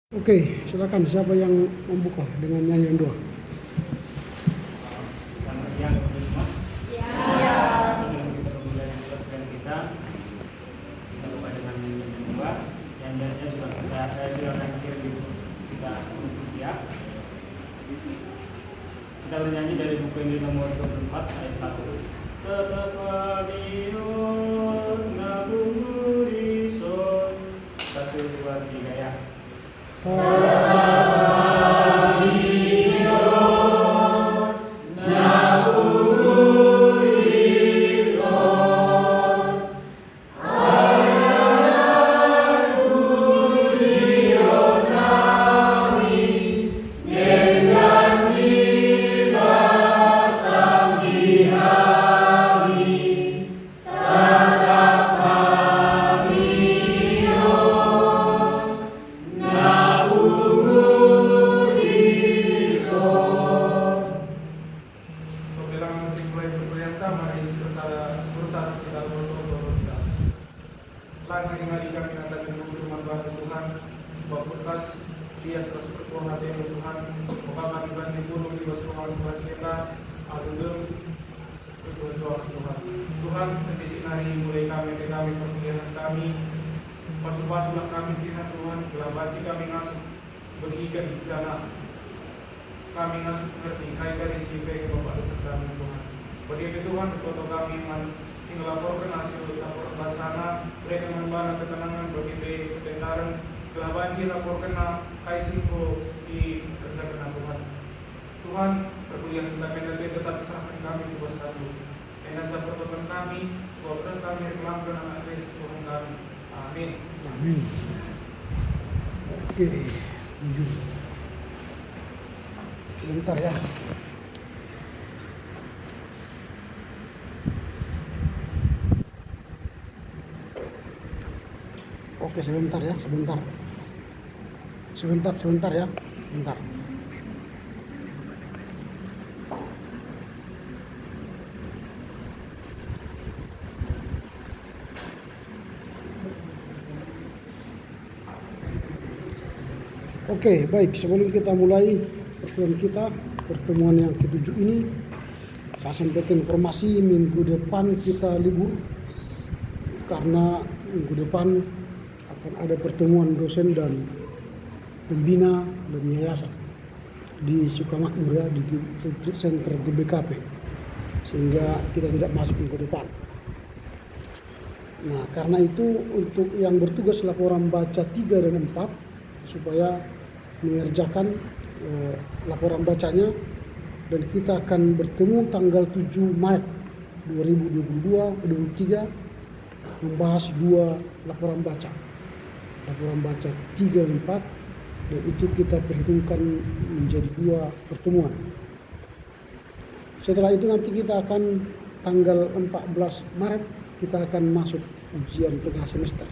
Oke, silakan siapa yang membuka dengan nyanyian doa? Selamat siang teman-teman. Iya. Sebelum kita memulai program kita buka dengan nyanyian doa. Nyanyiannya sudah nanti kita siap. Kita bernyanyi dari buku Injil nomor 24 ayat 1. Tetapadion naburiso 1, 2, 3 ya. Tuhan, petisi hari mulai kami perkuliahan kami, pasu-pasulah kami Tuhan, dalam baci kami ngasuh, begikan jana, kami ngasuh mengerti, kai dari sipai Bapak dosa kami Tuhan. Bagi Tuhan, foto kami sing laporkan hasil laporan bangsana, mereka membana ketenangan bagi ketentaran, dalam baci laporkan kai singko di kerja Tuhan. Tuhan, perkuliahan kami tetap diserahkan kami di bawah satu. Dan pertolongan kami, sebab kami melanggar nama Yesus Tuhan kami. Amin. Amin. Oke, jujur. Sebentar ya. Oke, sebentar ya, sebentar. Sebentar ya, sebentar. Oke, baik. Sebelum kita mulai pertemuan yang ke-7 ini, saya sampaikan informasi minggu depan kita libur karena minggu depan akan ada pertemuan dosen dan pembina dan yayasan di Sukamakmur ya, di Center GBKP, sehingga kita tidak masuk minggu depan. Nah, karena itu untuk yang bertugas laporan baca 3 dan 4 supaya mengerjakan laporan bacanya, dan kita akan bertemu tanggal 7 Maret 2023 membahas 2 laporan baca 3 dan 4, dan itu kita perhitungkan menjadi 2 pertemuan. Setelah itu nanti kita akan tanggal 14 Maret kita akan masuk ujian tengah semester.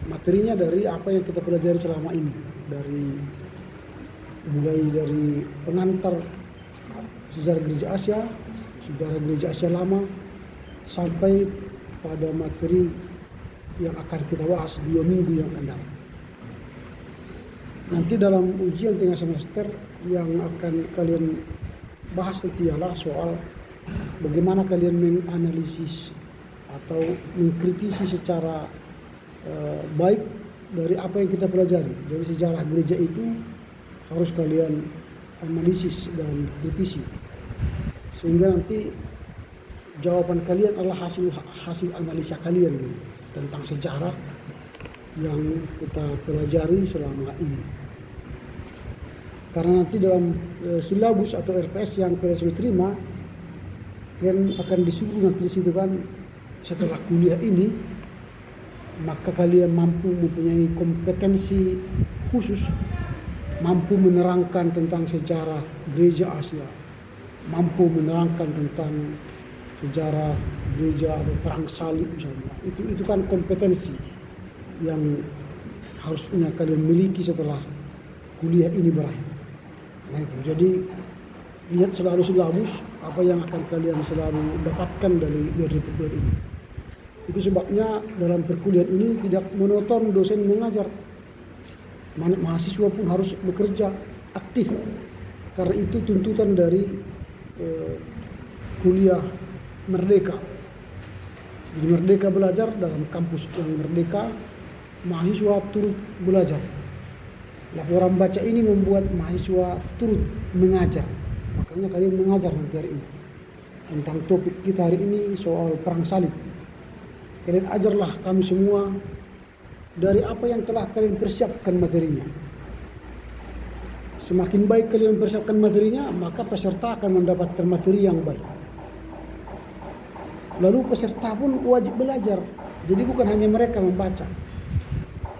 Materinya dari apa yang kita pelajari selama ini, mulai dari pengantar sejarah gereja Asia lama, sampai pada materi yang akan kita bahas 2 minggu yang akan datang. Nanti dalam ujian tengah semester yang akan kalian bahas nanti ialah soal bagaimana kalian menganalisis atau mengkritisi secara baik dari apa yang kita pelajari. Jadi sejarah gereja itu harus kalian analisis dan kritisi, sehingga nanti jawaban kalian adalah hasil analisa kalian gitu, tentang sejarah yang kita pelajari selama ini. Karena nanti dalam silabus atau RPS yang kalian sudah terima, kalian akan disuruh nanti di situ kan, setelah kuliah ini maka kalian mampu mempunyai kompetensi khusus, mampu menerangkan tentang sejarah gereja Asia, mampu menerangkan tentang sejarah gereja atau perang salib misalnya. Itu kan kompetensi yang harusnya kalian miliki setelah kuliah ini berakhir. Nah itu, jadi lihat selalu silabus apa yang akan kalian selalu dapatkan dari perkuliahan ini. Itu sebabnya dalam perkuliahan ini tidak monoton dosen mengajar, mahasiswa pun harus bekerja aktif. Karena itu tuntutan dari kuliah merdeka. Jadi merdeka belajar dalam kampus yang merdeka, mahasiswa turut belajar. Laporan baca ini membuat mahasiswa turut mengajar. Makanya kalian mengajar nanti hari ini. Tentang topik kita hari ini soal perang salib. Kalian ajarlah kami semua dari apa yang telah kalian persiapkan materinya. Semakin baik kalian mempersiapkan materinya, maka peserta akan mendapatkan materi yang baik. Lalu peserta pun wajib belajar. Jadi bukan hanya mereka membaca.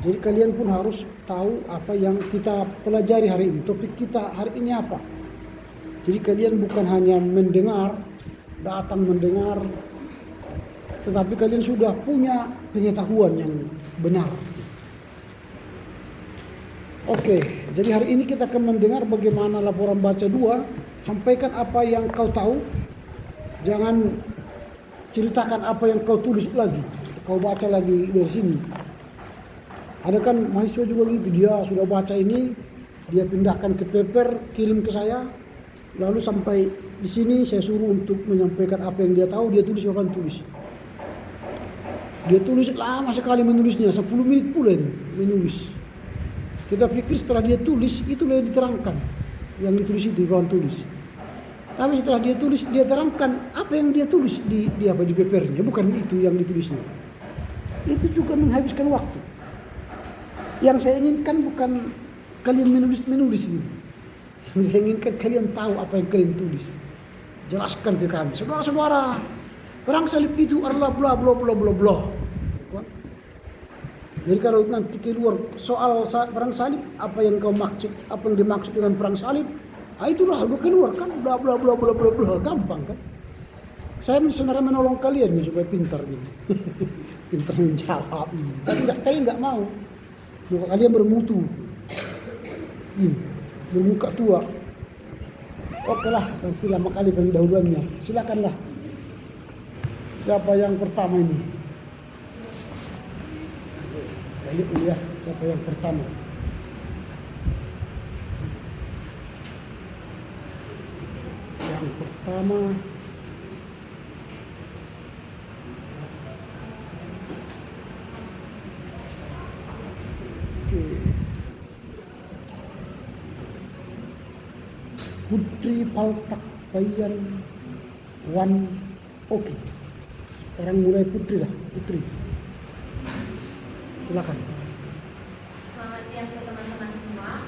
Jadi kalian pun harus tahu apa yang kita pelajari hari ini. Topik kita hari ini apa. Jadi kalian bukan hanya mendengar, datang mendengar, tetapi kalian sudah punya pengetahuan yang benar. Oke, jadi hari ini kita akan mendengar bagaimana laporan baca 2. Sampaikan apa yang kau tahu. Jangan ceritakan apa yang kau tulis lagi. Kau baca lagi dari sini. Ada kan mahasiswa juga gitu. Dia sudah baca ini, dia pindahkan ke paper, kirim ke saya. Lalu sampai di sini saya suruh untuk menyampaikan apa yang dia tahu. Dia tulis apa yang tulis. Dia tulis lama sekali menulisnya. 10 menit pula itu menulis. Kita pikir setelah dia tulis, itulah yang diterangkan. Yang ditulis itu, kawan tulis. Tapi setelah dia tulis, dia terangkan apa yang dia tulis di papernya. Bukan itu yang ditulisnya. Itu juga menghabiskan waktu. Yang saya inginkan bukan kalian menulis gitu. Yang saya inginkan kalian tahu apa yang kalian tulis. Jelaskan ke kami. Saudara-saudara, perang salib itu adalah bla bla bla bla bla. Jadi kalau nanti keluar soal perang salib, apa yang kau maksud, apa yang dimaksud dengan perang salib, itulah udah keluar kan, bla bla bla bla bla bla, gampang kan. Saya sebenarnya menolong kalian nih supaya pintar gitu, pintar menjawab. Tapi kalian nggak mau, kalian bermutu, bermuka tua. Oke lah, nanti lama kali pendahuluannya. Silakanlah. Siapa yang pertama ini? Lihat dulu ya, siapa yang pertama. Yang pertama Putri Paltak Bayan Wan. Oke. Sekarang mulai Putri lah, Putri. Silakan. Selamat siang untuk teman-teman semua.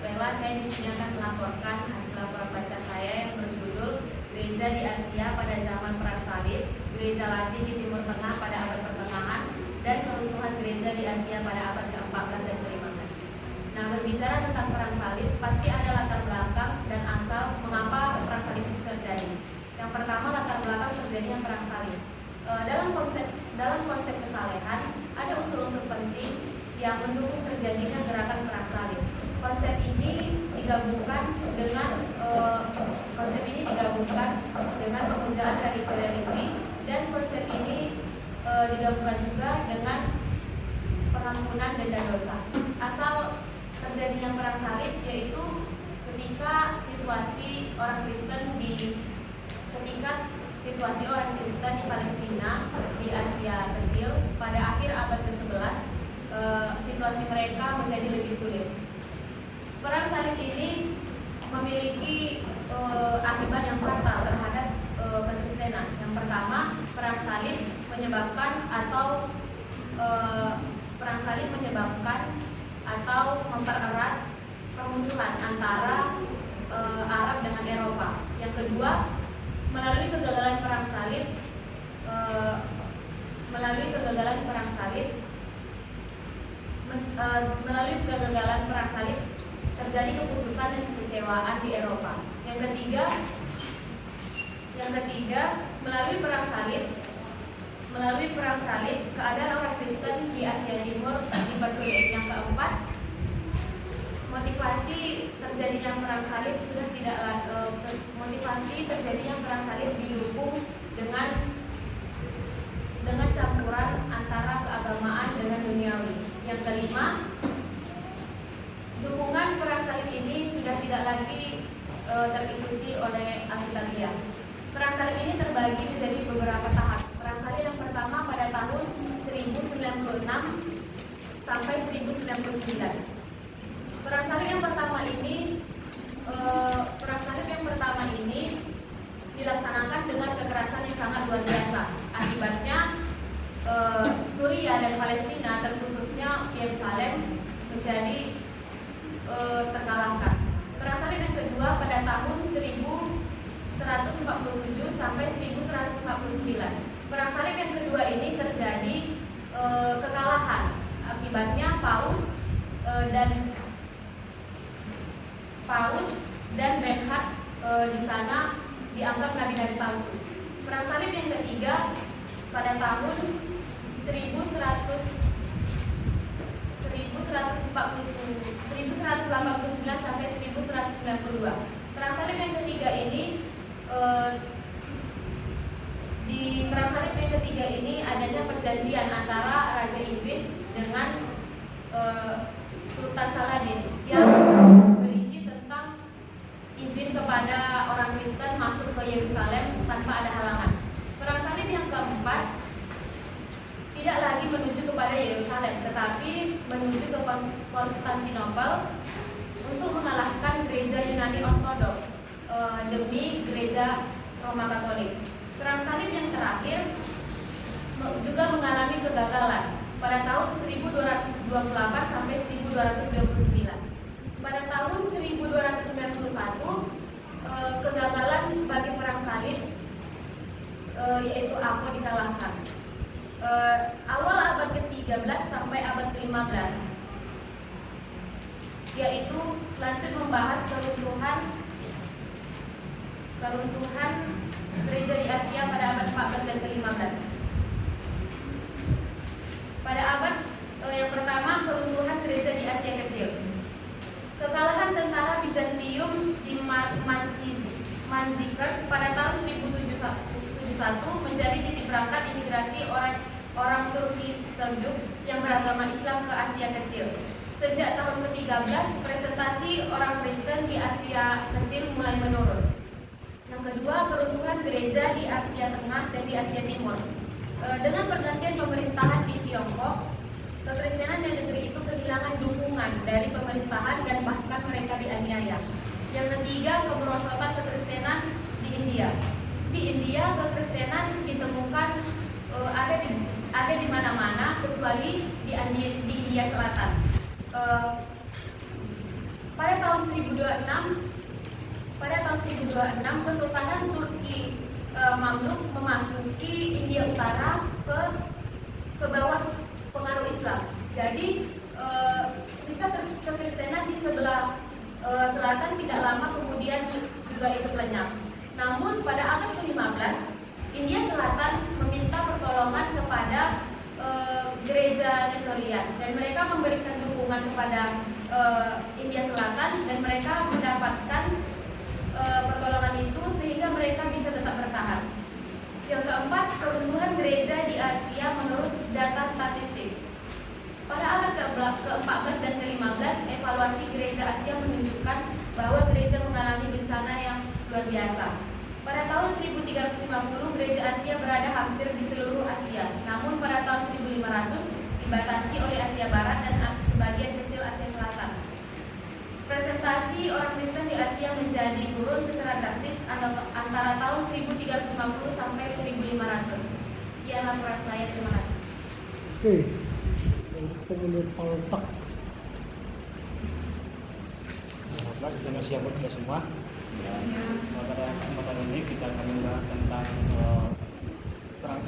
Rela saya di sini akan melaporkan hasil laporan baca saya yang berjudul Gereja di Asia pada zaman Perang Salib, Gereja Latin di Timur Tengah pada abad pertengahan, dan keruntuhan gereja di Asia pada abad ke-14 dan ke-15. Nah, berbicara tentang Perang Salib, pasti ada latar belakang dan asal mengapa Perang Salib itu terjadi. Yang pertama, latar belakang terjadinya Perang Salib. Dalam konsep kesalehan ada unsur-unsur penting yang mendukung terjadinya gerakan perang salib. Konsep ini digabungkan dengan pemujaan dari religius, dan konsep ini digabungkan juga dengan pengampunan denda dosa. Asal terjadinya perang salib yaitu ketika situasi orang Kristen di Palestina di Asia Kecil pada akhir abad ke-11, situasi mereka menjadi lebih sulit. Perang salib ini memiliki akibat yang fatal terhadap kekristenan. Yang pertama, perang salib menyebabkan atau mempererat permusuhan antara Arab dengan Eropa. Yang kedua, melalui kegagalan perang salib terjadi keputusan dan kekecewaan di Eropa. Yang ketiga, melalui perang salib keadaan orang Kristen di Asia Timur dipersulit. Yang keempat, motivasi terjadinya perang salib didukung dengan campuran antara keagamaan dengan duniawi. Yang kelima, terikuti oleh Alkitabia. Perang salib ini terbagi menjadi beberapa tahap. Perang salib yang pertama pada tahun 1096 sampai 1099. Perang salib yang pertama ini dilaksanakan dengan kekerasan yang sangat luar biasa. Akibatnya Suria dan Palestina, terkhususnya Yerusalem, menjadi terkalahkan. Perang salib yang kedua pada tahun 1147 sampai 1149. Perang salib yang kedua ini terjadi kekalahan. Akibatnya Paus dan Benhard di sana dianggap nabi-nabi palsu. Perang salib yang ketiga pada tahun 1189 sampai 1192. Perang salib yang ketiga ini di perang salib yang ketiga ini adanya perjanjian antara Raja Inggris dengan Sultan Saladin yang berisi tentang izin kepada orang Kristen masuk ke Yerusalem tanpa ada halangan. Perang salib yang keempat tidak lagi menuju kepada Yerusalem, tetapi menuju ke Konstantinopel untuk mengalahkan gereja Yunani Ortodoks demi gereja Roma Katolik. Perang salib yang terakhir juga mengalami kegagalan pada tahun 1228 sampai 1229. Pada tahun 1291 kegagalan bagi perang salib yaitu Akko dikalahkan. Awal abad ke-13 sampai abad ke-15 yaitu lanjut membahas keruntuhan gereja di Asia pada abad 14 dan ke-15. Pada abad yang pertama, keruntuhan gereja di Asia Kecil. Kekalahan tentara Bizantium di Manzikert pada tahun 1071 menjadi titik berangkat imigrasi orang Turki Seljuk yang beragama Islam ke Asia Kecil. Sejak tahun ke-13, presentasi orang Kristen di Asia Kecil mulai menurun. Yang kedua, keruntuhan gereja di Asia Tengah dan di Asia Timur. Dengan pergantian pemerintahan di Tiongkok, kekristenan di negeri itu kehilangan dukungan dari pemerintahan dan bahkan mereka dianiaya. Yang ketiga, kemerosotan kekristenan di India. Di India, kekristenan ditemukan ada di mana-mana kecuali di India Selatan. Pada tahun 1026, Kesultanan Turki Mamluk memasuki India Utara ke bawah pengaruh Islam. Jadi sisa kekristenan di sebelah selatan tidak lama kemudian juga ikut lenyap. Namun pada abad ke-15 India Selatan meminta pertolongan kepada gereja Nestorian dan mereka memberikan dukungan kepada India Selatan dan mereka mendapatkan pertolongan itu sehingga mereka bisa tetap bertahan. Yang keempat, keruntuhan gereja di Asia menurut data statistik. Pada abad ke-14 dan ke-15, evaluasi gereja Asia menunjukkan bahwa gereja mengalami bencana yang luar biasa. Pada tahun 1350, gereja Asia berada hampir di seluruh Asia. Namun pada tahun 1500 dibatasi oleh Asia Barat dan sebagian kecil Asia Selatan. Presentasi orang Kristen di Asia menjadi turun secara drastis antara tahun 1350 sampai 1500. Sekian laporan saya, terima kasih. Oke, kemudian Paltak. Terima kasih buat kita semua. Pada kesempatan ini kita akan membahas tentang perang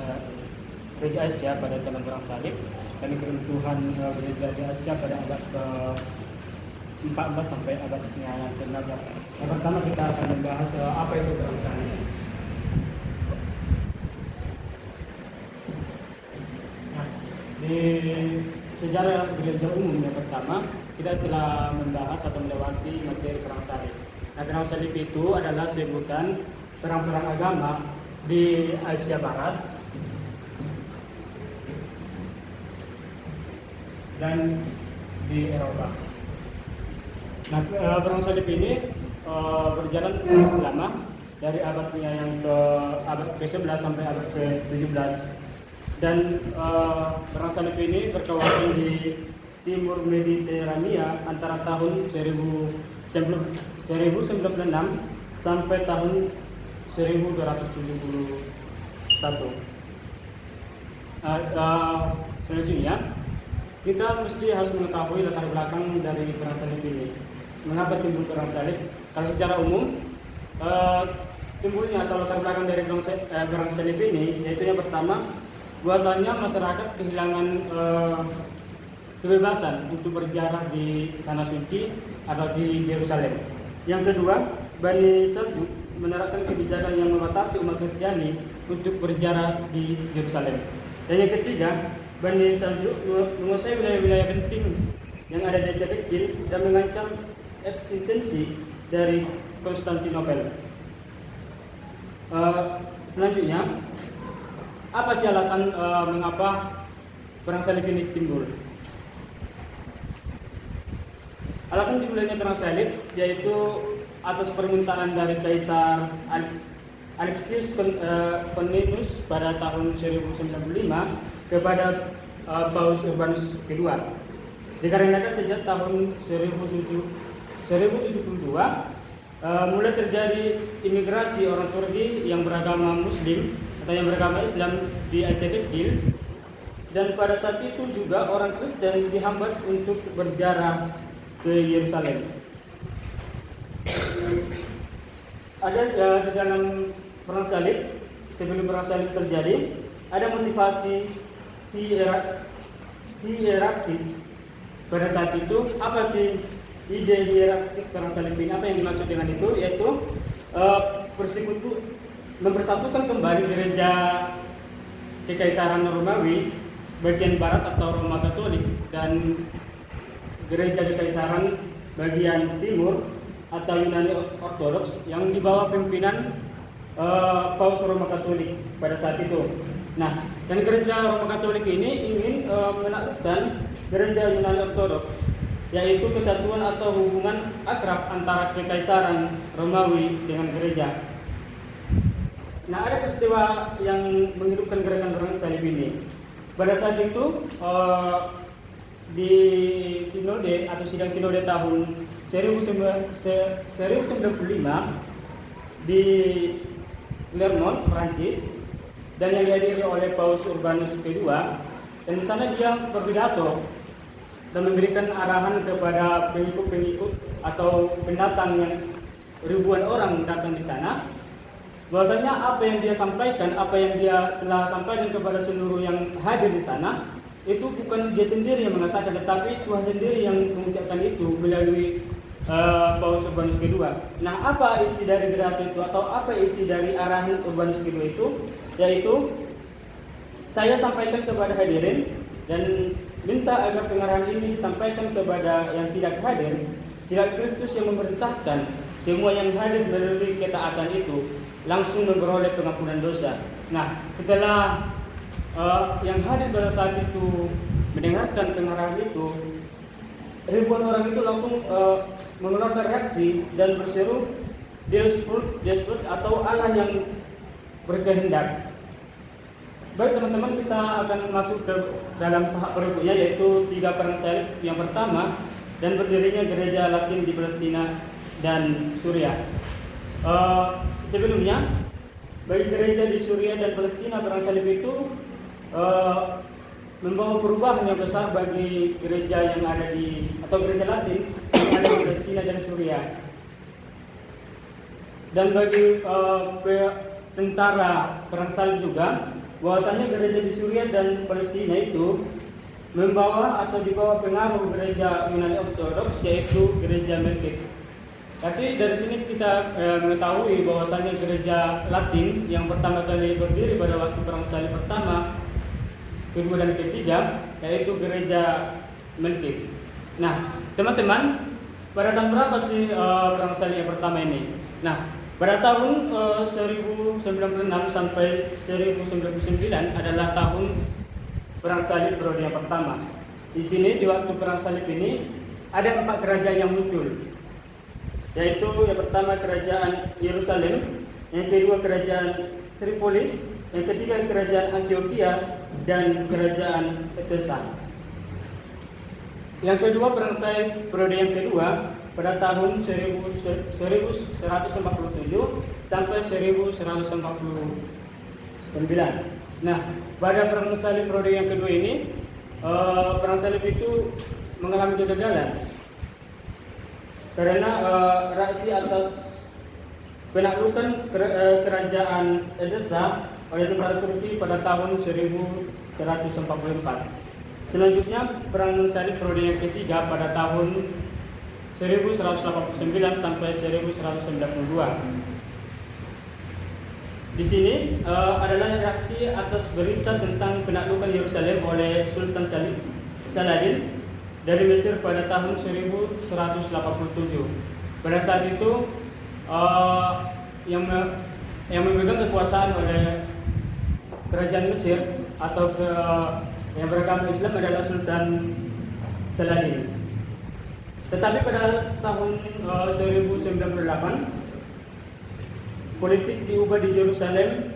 gereja Asia pada zaman perang salib dan keruntuhan gereja di Asia pada abad ke-14 sampai abad ke-16. Yang pertama kita akan membahas apa itu perang salib. Nah, di sejarah gereja umum yang pertama kita telah membahas atau melewati materi perang salib. Nah, perang salib itu adalah sebutan perang-perang agama di Asia Barat dan di Eropa. Nah, perang salib ini berjalan cukup lama dari abadnya yang ke abad ke-11 sampai abad ke-17, dan perang salib ini berkawasan di timur Mediterania antara tahun 1096 sampai tahun 1271. Selanjutnya kita mesti harus mengetahui latar belakang dari perang salib ini. Mengapa timbul perang salib? Kalau secara umum timbulnya atau latar belakang dari perang salib ini, yaitu yang pertama, bahwasanya masyarakat kehilangan kebebasan untuk berziarah di tanah suci atau di Yerusalem. Yang kedua, Bani Saljuk menerapkan kebijakan yang membatasi umat Kristiani untuk berziarah di Yerusalem. Dan yang ketiga, Bani Saljuk menguasai wilayah-wilayah penting yang ada di Asia Kecil dan mengancam eksistensi dari Konstantinopel. Selanjutnya, apa sih alasan mengapa perang salib ini timbul? Alasan timbulnya perang salib yaitu atas permintaan dari Kaisar Alexius Comnenus pada tahun 1095 kepada Paus Urbanus II. Dikarenakan sejak tahun 1072 mulai terjadi imigrasi orang Turki yang beragama Muslim atau yang beragama Islam di Asia Kecil, dan pada saat itu juga orang Kristen dihambat untuk berziarah ke Yerusalem. Ada di dalam perang salib, sebelum perang salib terjadi, ada motivasi hierarkis. Pada saat itu, apa sih ide hierarkis perang salib ini? Apa yang dimaksud dengan itu? Yaitu mempersatukan kembali gereja Kekaisaran Romawi bagian barat atau Roma Katolik dan gereja Kekaisaran bagian timur atau Yunani Ortodoks yang di bawah pimpinan Paus Roma Katolik pada saat itu. Nah, dan gereja Roma Katolik ini ingin menaklukkan gereja Yunani Ortodoks, yaitu kesatuan atau hubungan akrab antara Kekaisaran Romawi dengan gereja. Nah, ada peristiwa yang menghidupkan gerakan perang salib ini. Pada saat itu di sinode atau sidang sinode tahun 1095 di Clermont, Prancis, dan yang dihadiri oleh Paus Urbanus II, dan di sana dia berpidato dan memberikan arahan kepada pengikut-pengikut atau pendatang yang ribuan orang datang di sana, bahwasanya apa yang dia sampaikan, apa yang dia telah sampaikan kepada seluruh yang hadir di sana, itu bukan dia sendiri yang mengatakan, tetapi Tuhan sendiri yang mengucapkan itu melalui Paus Urbanus II. Nah, apa isi dari pidato itu atau apa isi dari arahan Urbanus II itu? Yaitu, saya sampaikan kepada hadirin dan minta agar pengarahan ini disampaikan kepada yang tidak hadir. Sila Kristus yang memerintahkan semua yang hadir melalui ketaatan itu langsung memperoleh pengampunan dosa. Nah, setelah yang hadir pada saat itu mendengarkan pengarahan itu, ribuan orang itu langsung mengeluarkan reaksi dan berseru Deus Vult atau Allah yang berkehendak. Baik teman-teman, kita akan masuk ke dalam tahap berikutnya, yaitu 3 perang salib yang pertama dan berdirinya gereja Latin di Palestina dan Suriah. Sebelumnya, bagi gereja di Suriah dan Palestina, perang salib itu membawa perubahan yang besar bagi gereja yang ada di atau gereja Latin yang ada di Palestina dan Suriah. Dan bagi tentara perang salib juga, bahwasanya gereja di Suriah dan Palestina itu membawa atau dibawa pengaruh gereja Yunani Ortodoks, yaitu gereja Melkite. Tapi dari sini kita mengetahui bahwasanya gereja Latin yang pertama kali berdiri pada waktu perang salib pertama, kedua dan ketiga, yaitu gereja Melkite. Nah, teman-teman, pada tahun berapa sih perang salib yang pertama ini? Nah, pada tahun 1096 sampai 1099 adalah tahun perang salib periode yang pertama. Di sini di waktu perang salib ini ada 4 kerajaan yang muncul. yaitu yang pertama kerajaan Yerusalem, yang kedua kerajaan Tripolis, yang ketiga kerajaan Antioquia, dan kerajaan Efesa. Yang kedua, perang salib periode yang kedua pada tahun 1147 sampai 1149. Nah, pada perang salib periode yang kedua ini, perang salib itu mengalami kegagalan karena reaksi atas penaklukan kerajaan Edessa oleh tentara Turki pada tahun 1144. Selanjutnya, perang salib periode yang ketiga pada tahun 1189 sampai 1192. Di sini adalah reaksi atas berita tentang penaklukan Yerusalem oleh Sultan Saladin dari Mesir pada tahun 1187. Pada saat itu yang memegang kekuasaan oleh kerajaan Mesir atau yang beragama Islam adalah Sultan Saladin. Tetapi pada tahun 1098 politik diubah di Yerusalem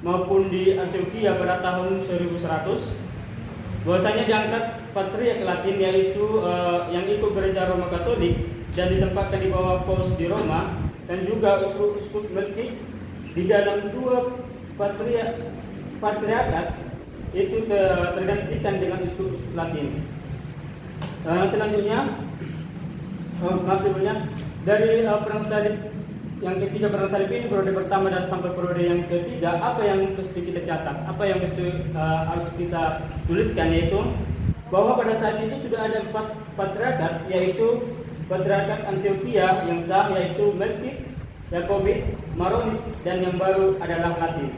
maupun di Antioquia pada tahun 1100. Bahwasanya diangkat patriark Latin, yaitu yang ikut gereja Roma Katolik dan ditempatkan di bawah Paus di Roma, dan juga uskup Melkite di dalam dua patriarkat itu tergantikan dengan uskup Latin. Selanjutnya, maksudnya dari perang salib yang ketiga, perang salib ini periode pertama dan sampai periode yang ketiga, apa yang mesti kita catat, apa yang mesti harus kita tuliskan, yaitu bahwa pada saat itu sudah ada 4 patriarkat, yaitu patriarkat Antioquia yang sah, yaitu Melkite, Yakobit, Maronit, dan yang baru adalah Latin.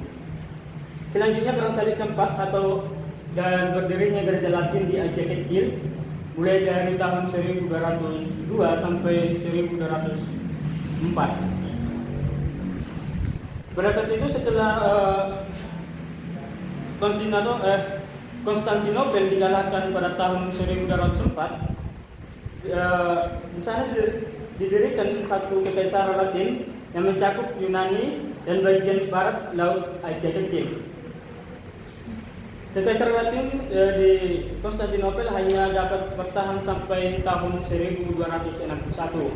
Selanjutnya, perang salib keempat dan berdirinya gereja Latin di Asia Kecil mulai dari tahun 1202 sampai 1204. Pada saat itu, setelah Konstantinopel dikalahkan pada tahun 1204, di sana didirikan satu kekaisaran Latin yang mencakup Yunani dan bagian barat laut Asia Kecil. Kekaisaran Latin di Konstantinopel hanya dapat bertahan sampai tahun 1261.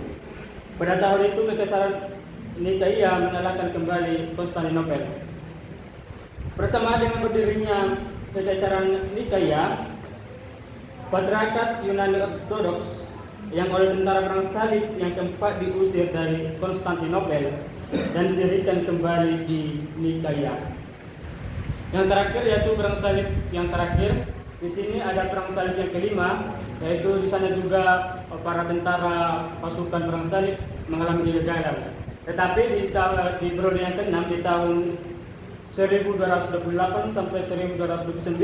Pada tahun itu kekaisaran Nikaia mengalahkan kembali Konstantinopel. Bersama dengan berdirinya kekaisaran Nikaia, patriarkat Yunani Ortodoks yang oleh tentara perang salib yang keempat diusir dari Konstantinopel dan didirikan kembali di Nikaia. Yang terakhir yaitu perang salib yang terakhir. Di sini ada perang salib yang kelima, yaitu di sana juga para tentara pasukan perang salib mengalami kegagalan. Tetapi di periode yang ke-6 di tahun 1228 sampai 1229,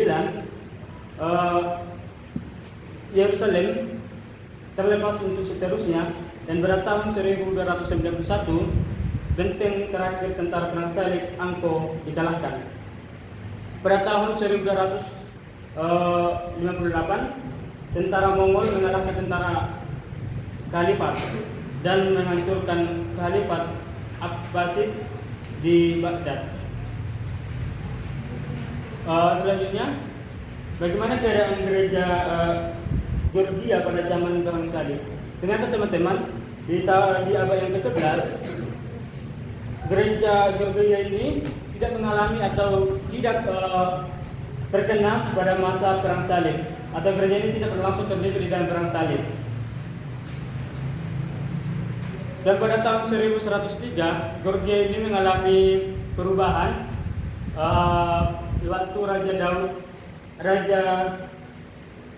Yerusalem terlepas untuk seterusnya, dan pada tahun 1291 benteng terakhir tentara perang salib Angko dikalahkan. Pada tahun 1258, tentara Mongol mengalahkan tentara Khalifat dan menghancurkan Khalifat Abbasid di Baghdad. Selanjutnya, bagaimana keadaan gereja Georgia pada zaman perang salib? Ternyata teman-teman, di abad yang ke-11, gereja Georgia ini tidak mengalami atau tidak terkena pada masa perang salib, atau gereja ini tidak berlangsung terlibat di dalam perang salib. Dan pada tahun 1103, Georgia ini mengalami perubahan waktu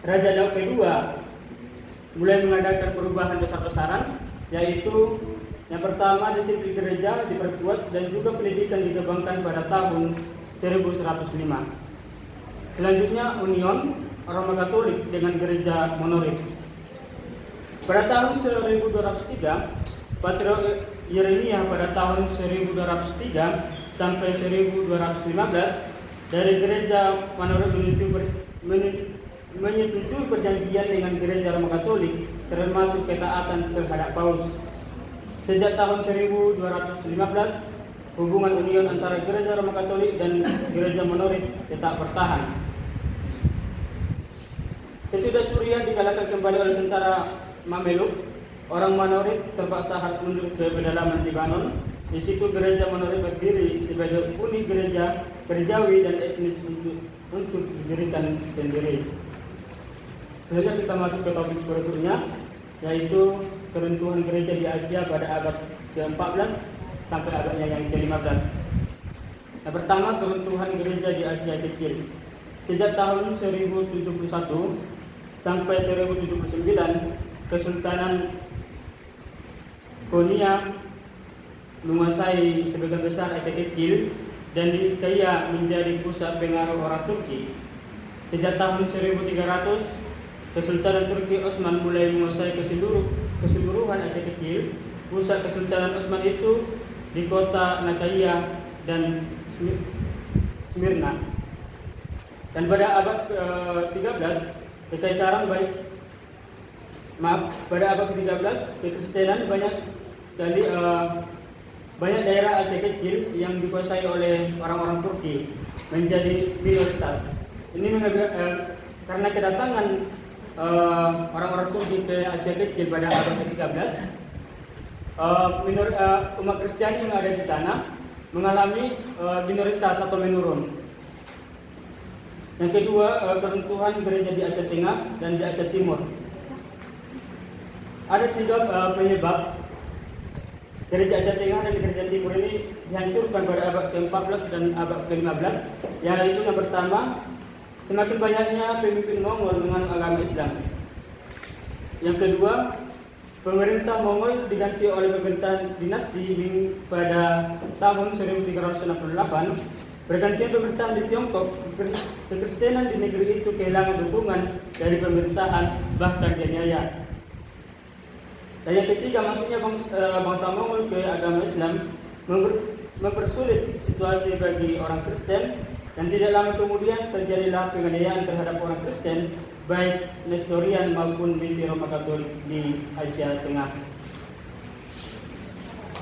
Raja Daud kedua mulai mengadakan perubahan besar-besaran, yaitu yang pertama, disiplin gereja diperkuat dan juga pendidikan dikembangkan pada tahun 1105. Selanjutnya, union Roma Katolik dengan gereja monorit. Pada tahun 1203, Patriark Yeremia pada tahun 1203 sampai 1215 dari gereja monorit menyetujui perjanjian dengan gereja Roma Katolik, termasuk ketaatan terhadap Paus. Sejak tahun 1215, hubungan union antara Gereja Roma Katolik dan Gereja Menorit tetap bertahan. Sesudah Suriah dikalahkan kembali oleh tentara Mameluk, orang Menorit terpaksa harus mundur ke pedalaman Libanon. Di situ Gereja Menorit berdiri sebagai uni gereja Gerejawi dan etnis untuk didirikan sendiri. Selanjutnya kita masuk ke topik berikutnya, yaitu keruntuhan gereja di Asia pada abad ke-14 sampai abadnya yang ke-15. Yang pertama, keruntuhan gereja di Asia Kecil. Sejak tahun 1071 sampai 1079, Kesultanan Konya menguasai sebagian besar Asia Kecil dan dikaya menjadi pusat pengaruh orang Turki. Sejak tahun 1300, Kesultanan Turki Osman mulai menguasai keseluruhan Asia Kecil. Pusat Kesultanan Osman itu di kota Nataya dan Smyrna. Dan pada abad ke-13, pada abad ke-13, kekristenan banyak daerah Asia Kecil yang dikuasai oleh orang-orang Turki menjadi minoritas. Ini karena kedatangan orang-orang Turki ke Asia Kecil pada abad ke-13, umat Kristiani yang ada di sana mengalami minoritas atau menurun. Yang kedua, keruntuhan gereja di Asia Tengah dan di Asia Timur. Ada 3 penyebab gereja Asia Tengah dan gereja Timur ini dihancurkan pada abad ke-14 dan abad ke-15. Yaitu yang pertama, semakin banyaknya pemimpin Mongol menganut agama Islam. Yang kedua, pemerintah Mongol diganti oleh pemerintahan dinasti Ming pada tahun 1368. Bergantian pemerintahan di Tiongkok, kekristenan di negeri itu kehilangan dukungan dari pemerintahan, bahkan dianiaya. Dan yang ketiga, masuknya bangsa Mongol ke agama Islam mempersulit situasi bagi orang Kristen, dan tidak lama kemudian terjadilah penganiayaan terhadap orang Kristen, baik Nestorian maupun misi Roma Katolik di Asia Tengah.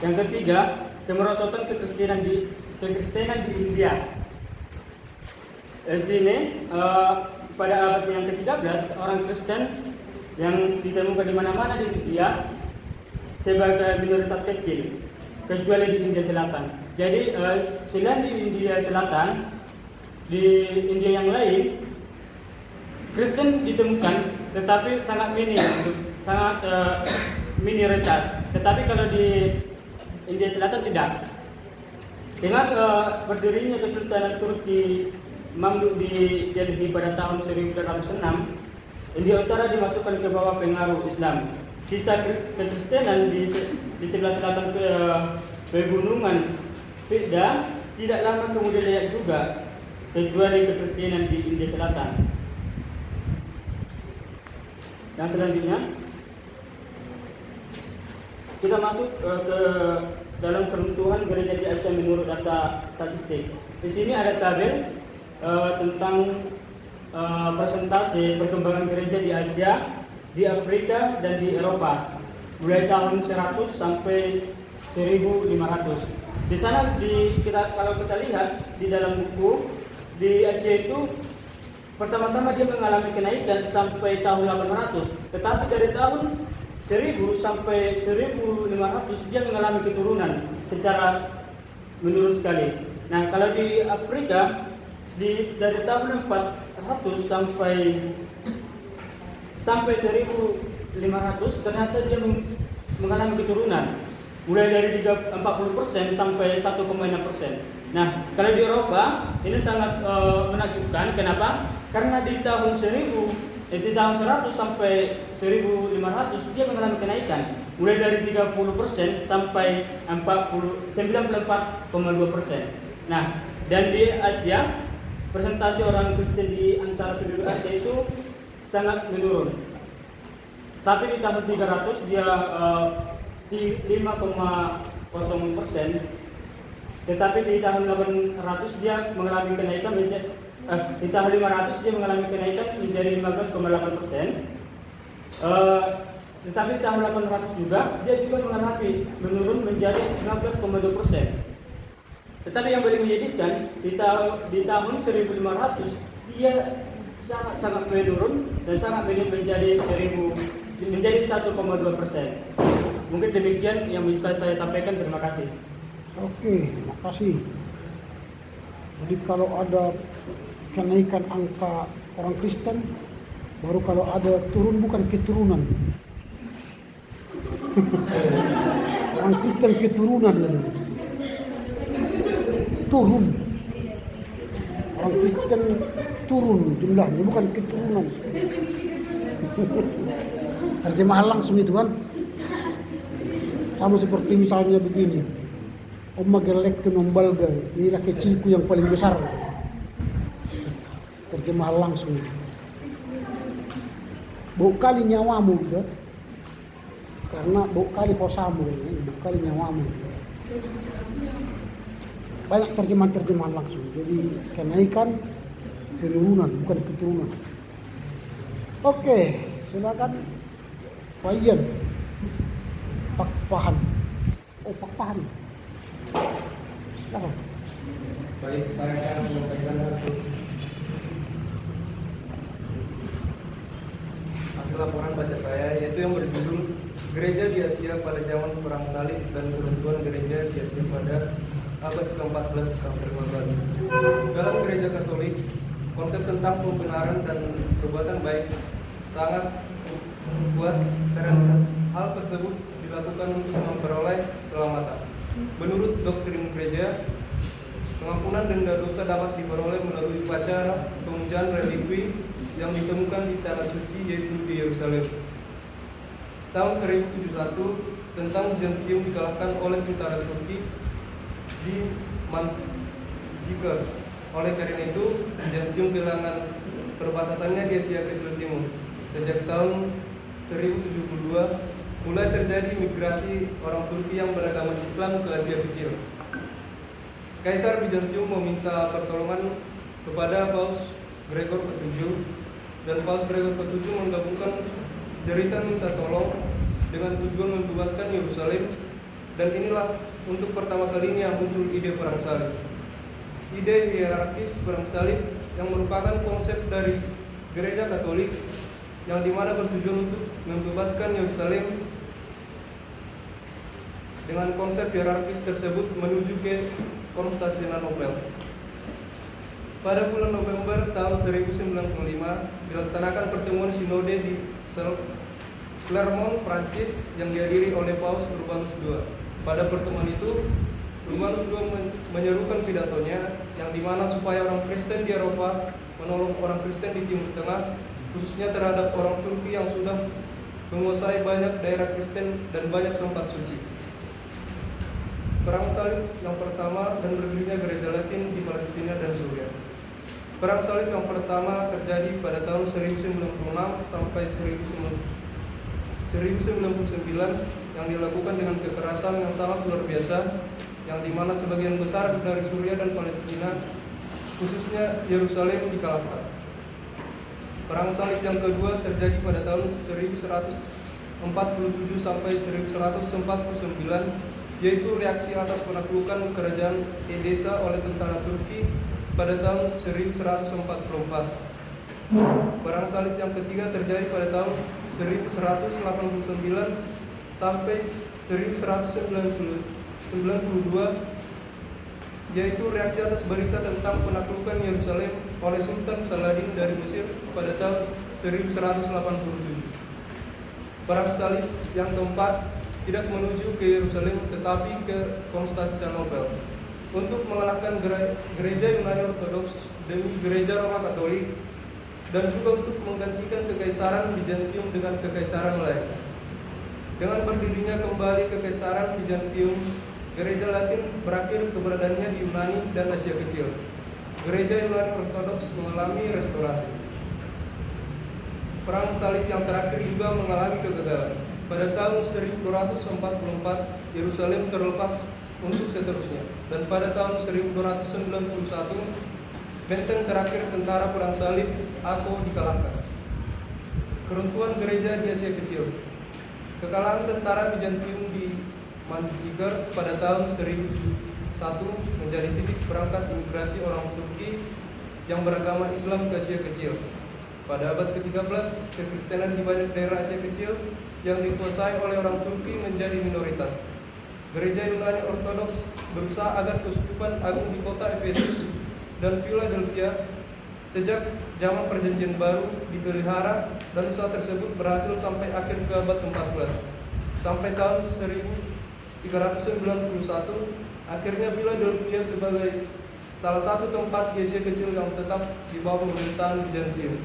Yang ketiga, kemerosotan kekristenan di India. Ini pada abad yang ke-13, orang Kristen yang ditemukan di mana-mana di India sebagai minoritas kecil, kecuali di India Selatan. Jadi selain di India Selatan, di India yang lain Kristen ditemukan, tetapi sangat minoritas. Tetapi kalau di India Selatan tidak. Dengan berdirinya Kesultanan Turki Mamluk di Delhi pada tahun 1806, India Utara dimasukkan ke bawah pengaruh Islam. Sisa kekristenan di sebelah selatan pegunungan Fidda tidak lama kemudian layak juga, kecuali kekristenan di India Selatan. Yang selanjutnya, kita masuk ke dalam keruntuhan gereja di Asia menurut data statistik. Di sini ada tabel tentang persentase perkembangan gereja di Asia, di Afrika dan di Eropa, mulai tahun 100 sampai 1500. Di sana kalau kita lihat di dalam buku, di Asia itu pertama-tama dia mengalami kenaikan sampai tahun 800, tetapi dari tahun 1000 sampai 1500 dia mengalami keturunan secara menurun sekali. Nah, kalau di Afrika dari tahun 400 sampai 1500 ternyata dia mengalami keturunan mulai dari 40% sampai 1,6%. Nah, kalau di Eropa ini sangat menakjubkan. Kenapa? Karena di tahun 100 sampai 1500 dia mengalami kenaikan mulai dari 30% sampai 94,2%. Nah, dan di Asia persentase orang Kristen di antara penduduk Asia itu sangat menurun. Tapi di tahun 300 dia 5,0%. Tetapi di tahun 800 dia mengalami kenaikan di tahun 500 dia mengalami kenaikan menjadi 15,8%. Tetapi tahun 800 juga dia juga mengalami menurun menjadi 19,2%. Tetapi yang paling menyedihkan di tahun 1500 dia sangat menurun dan sangat menjadi 1,2%. Mungkin demikian yang bisa saya sampaikan. Terima kasih. Oke, makasih. Jadi kalau ada kenaikan angka orang Kristen, baru kalau ada turun bukan keturunan. Orang Kristen keturunan turun. Orang Kristen turun jumlahnya bukan keturunan. Terjemahan langsung itu kan. Sama seperti misalnya begini. Oma gelek ke nombalga, inilah kecilku yang paling besar. Terjemahan langsung. Bau kali nyawamu gitu. Karena bau kali fosamu, bau kali nyawamu. Banyak terjemahan langsung. Jadi kenaikan penurunan bukan keturunan. Oke, silakan Pak Ian. Pak Pahan. Oh, Pak Pahan. Silakan. Baik, saya akan menyampaikan hasil laporan baca saya, yaitu yang berjudul Gereja di Asia pada zaman Perang Salib dan Keruntuhan Gereja di Asia pada abad ke-14 sampai 15. Dalam Gereja Katolik, konsep tentang pembenaran dan perbuatan baik sangat kuat karena hal tersebut dilakukan untuk memperoleh keselamatan. Menurut doktrin gereja, pengampunan denda dosa dapat diperoleh melalui upacara pemujaan relikwi yang ditemukan di tanah suci, yaitu di Yerusalem. Tahun 1071, tentang Bizantium dikalahkan oleh tentara Turki di Manjika. Oleh karena itu, Bizantium kehilangan perbatasannya di Asia Kecil Timur. Sejak tahun 1072, mulai terjadi migrasi orang Turki yang beragama Islam ke Asia Kecil. Kaisar Bizantium meminta pertolongan kepada Paus Gregor ke-7, dan Paus Gregor ke-7 menggabungkan jeritan minta tolong dengan tujuan membebaskan Yerusalem, dan inilah untuk pertama kalinya muncul ide perang salib. Ide hierarkis perang salib yang merupakan konsep dari gereja Katolik yang dimana bertujuan untuk membebaskan Yerusalem. Dengan konsep hierarkis tersebut menuju ke Konstantinopel. Pada bulan November tahun 1095 dilaksanakan pertemuan sinode di Clermont, Prancis yang dihadiri oleh Paus Urbanus II. Pada pertemuan itu, Urbanus II menyerukan pidatonya yang dimana supaya orang Kristen di Eropa menolong orang Kristen di Timur Tengah, khususnya terhadap orang Turki yang sudah menguasai banyak daerah Kristen dan banyak tempat suci. Perang salib yang pertama dan berdirinya gereja Latin di Palestina dan Suriah. Perang salib yang pertama terjadi pada tahun 1096 sampai 1099 yang dilakukan dengan kekerasan yang sangat luar biasa, yang dimana sebagian besar dari Suriah dan Palestina, khususnya Yerusalem, dikalahkan. Perang salib yang kedua terjadi pada tahun 1147 sampai 1149, yaitu reaksi atas penaklukan kerajaan Edessa oleh tentara Turki pada tahun 1144. Perang salib yang ketiga terjadi pada tahun 1189 sampai 1192, yaitu reaksi atas berita tentang penaklukan Yerusalem oleh Sultan Saladin dari Mesir pada tahun 1187. Perang salib yang keempat tidak menuju ke Yerusalem tetapi ke Konstantinopel untuk mengalahkan gereja Yunani Ortodoks demi gereja Roma Katolik, dan juga untuk menggantikan kekaisaran Bizantium dengan kekaisaran lain. Dengan berdirinya kembali kekaisaran Bizantium, gereja Latin berakhir keberadaannya di Yunani dan Asia Kecil. Gereja Yunani Ortodoks mengalami restorasi. Perang salib yang terakhir juga mengalami kegagalan. Pada tahun 1244, Yerusalem terlepas untuk seterusnya, dan pada tahun 1291, benteng terakhir tentara perang salib Akko dikalahkan. Keruntuhan gereja di Asia Kecil. Kekalahan tentara Bizantium di Manjiger pada tahun 1001 menjadi titik berangkat imigrasi orang Turki yang beragama Islam ke Asia Kecil. Pada abad ke-13, kekristenan di banyak daerah Asia Kecil yang dikuasai oleh orang Turki menjadi minoritas. Gereja Yunani Ortodoks berusaha agar keuskupan agung di kota Efesus dan Philadelphia sejak zaman Perjanjian Baru dipelihara, dan usaha tersebut berhasil sampai akhir ke abad ke-14. Sampai tahun 1391, akhirnya Philadelphia sebagai salah satu tempat di Asia Kecil yang tetap di bawah pemerintahan Bizantium.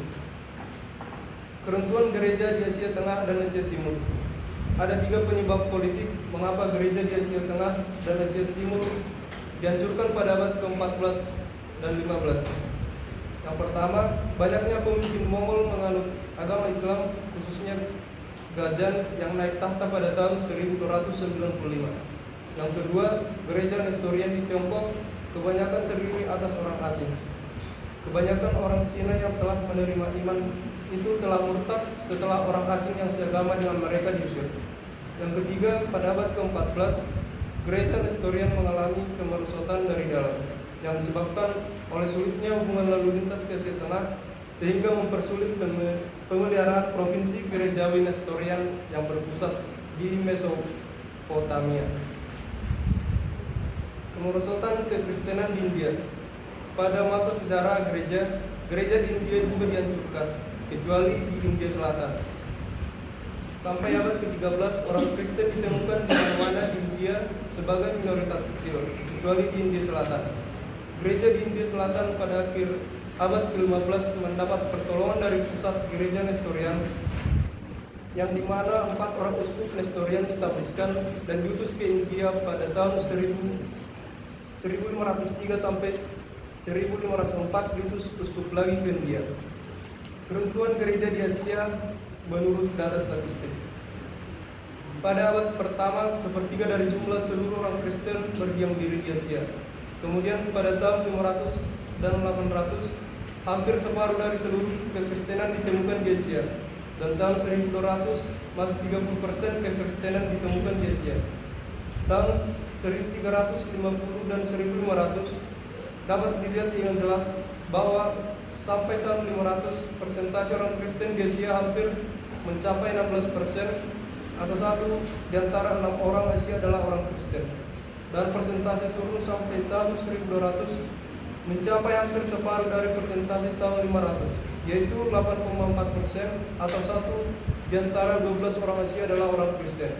Keruntuhan gereja di Asia Tengah dan Asia Timur. Ada 3 penyebab politik mengapa gereja di Asia Tengah dan Asia Timur dihancurkan pada abad ke-14 dan 15. Yang pertama, banyaknya pemimpin Mongol menganut agama Islam, khususnya Gajan yang naik tahta pada tahun 1295. Yang kedua, gereja Nestorian di Tiongkok kebanyakan terdiri atas orang asing. Kebanyakan orang Cina yang telah menerima iman itu telah murtad setelah orang asing yang seagama dengan mereka diusir. Yang ketiga, pada abad ke-14, gereja Nestorian mengalami kemerosotan dari dalam yang disebabkan oleh sulitnya hubungan lalu lintas ke Asia Tengah, sehingga mempersulit pemeliharaan provinsi gerejawi Nestorian yang berpusat di Mesopotamia. Kemerosotan kekristenan di India. Pada masa sejarah gereja di India juga dihancurkan, kecuali di India Selatan. Sampai abad ke-13, orang Kristen ditemukan di mana-mana di India sebagai minoritas kecil, kecuali di India Selatan. Gereja di India Selatan pada akhir abad ke-15 mendapat pertolongan dari pusat gereja Nestorian, yang dimana 4 orang uskup Nestorian ditabiskan dan diutus ke India pada tahun 1503 sampai 1504 diutus uskup lagi ke India. Keruntuhan gereja di Asia menurut data statistik. Pada abad pertama, sepertiga dari jumlah seluruh orang Kristen berdiam diri di Asia. Kemudian pada tahun 500 dan 800, hampir separuh dari seluruh kekristenan ditemukan di Asia. Dan tahun 1200, masih 30% kekristenan ditemukan di Asia. Tahun 1350 dan 1500 dapat dilihat dengan jelas bahwa sampai tahun 500 persentase orang Kristen di Asia hampir mencapai 16%, atau 1 di antara 6 orang Asia adalah orang Kristen. Dan persentase turun sampai tahun 1200 mencapai hampir separuh dari persentase tahun 500, yaitu 8,4%, atau 1 di antara 12 orang Asia adalah orang Kristen.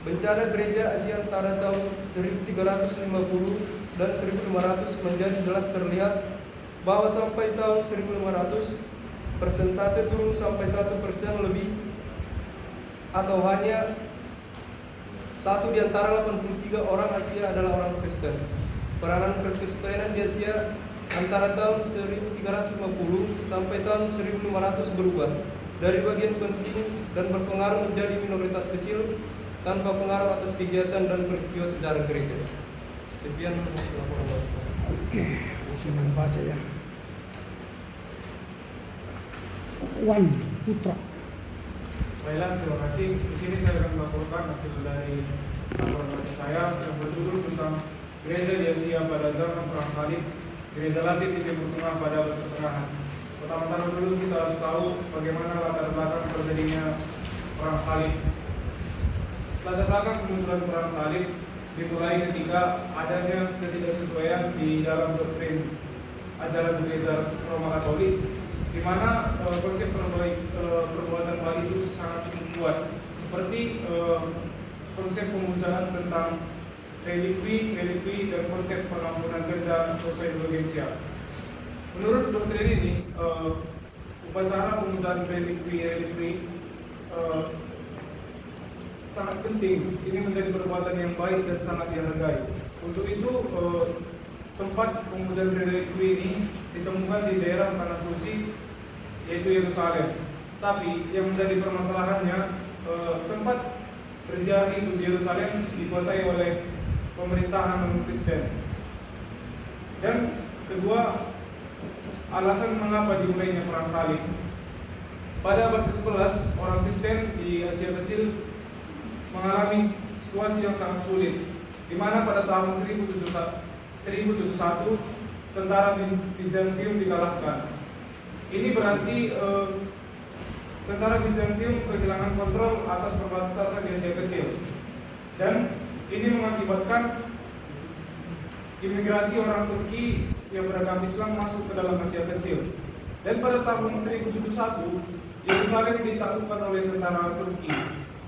Bencana gereja Asia antara tahun 1350 dan 1500 menjadi jelas terlihat bahwa sampai tahun 1500 persentase turun sampai 1% lebih, atau hanya 1 di antara 83 orang Asia adalah orang Kristen. Peranan kekristenan di Asia antara tahun 1350 sampai tahun 1500 berubah dari bagian penting dan berpengaruh menjadi minoritas kecil tanpa pengaruh atas kegiatan dan peristiwa sejarah gereja. Sekian laporan. Oke, senang baca ya. Wan Putra. Baiklah, terima kasih. Di sini saya akan melaporkan hasil dari laporan baca saya yang berjudul tentang gereja di Asia pada zaman Perang Salib, gereja Latin di Timur Tengah pada abad pertengahan. Pertama-tama dulu kita harus tahu bagaimana latar belakang terjadinya Perang Salib. Latar belakang kemunculan Perang Salib dimulai ketika adanya ketidaksesuaian di dalam doktrin ajaran gereja Roma Katolik, di mana konsep perbuatan Bali itu sangat kuat, seperti konsep pemujaan tentang relikwi dan konsep pengampunan denda dosa indulgensia. Menurut doktrin ini, upacara pemujaan relikwi sangat penting. Ini menjadi perbuatan yang baik dan sangat dihargai. Untuk itu, tempat pemujaan relikwi ini ditemukan di daerah tanah suci, yaitu Yerusalem. Tapi yang menjadi permasalahannya, tempat terjadi itu di Yerusalem dikuasai oleh pemerintahan non-Kristen. Dan kedua, alasan mengapa dimulainya Perang Salib. Pada abad ke-11, orang Kristen di Asia Kecil mengalami situasi yang sangat sulit, di mana pada tahun 1071 tentara Bizantium dikalahkan. Ini berarti tentara Bizantium kehilangan kontrol atas perbatasan di Asia Kecil, dan ini mengakibatkan imigrasi orang Turki yang beragama Islam masuk ke dalam Asia Kecil. Dan pada tahun 1071 Yerusalem ditaklukkan oleh tentara Turki,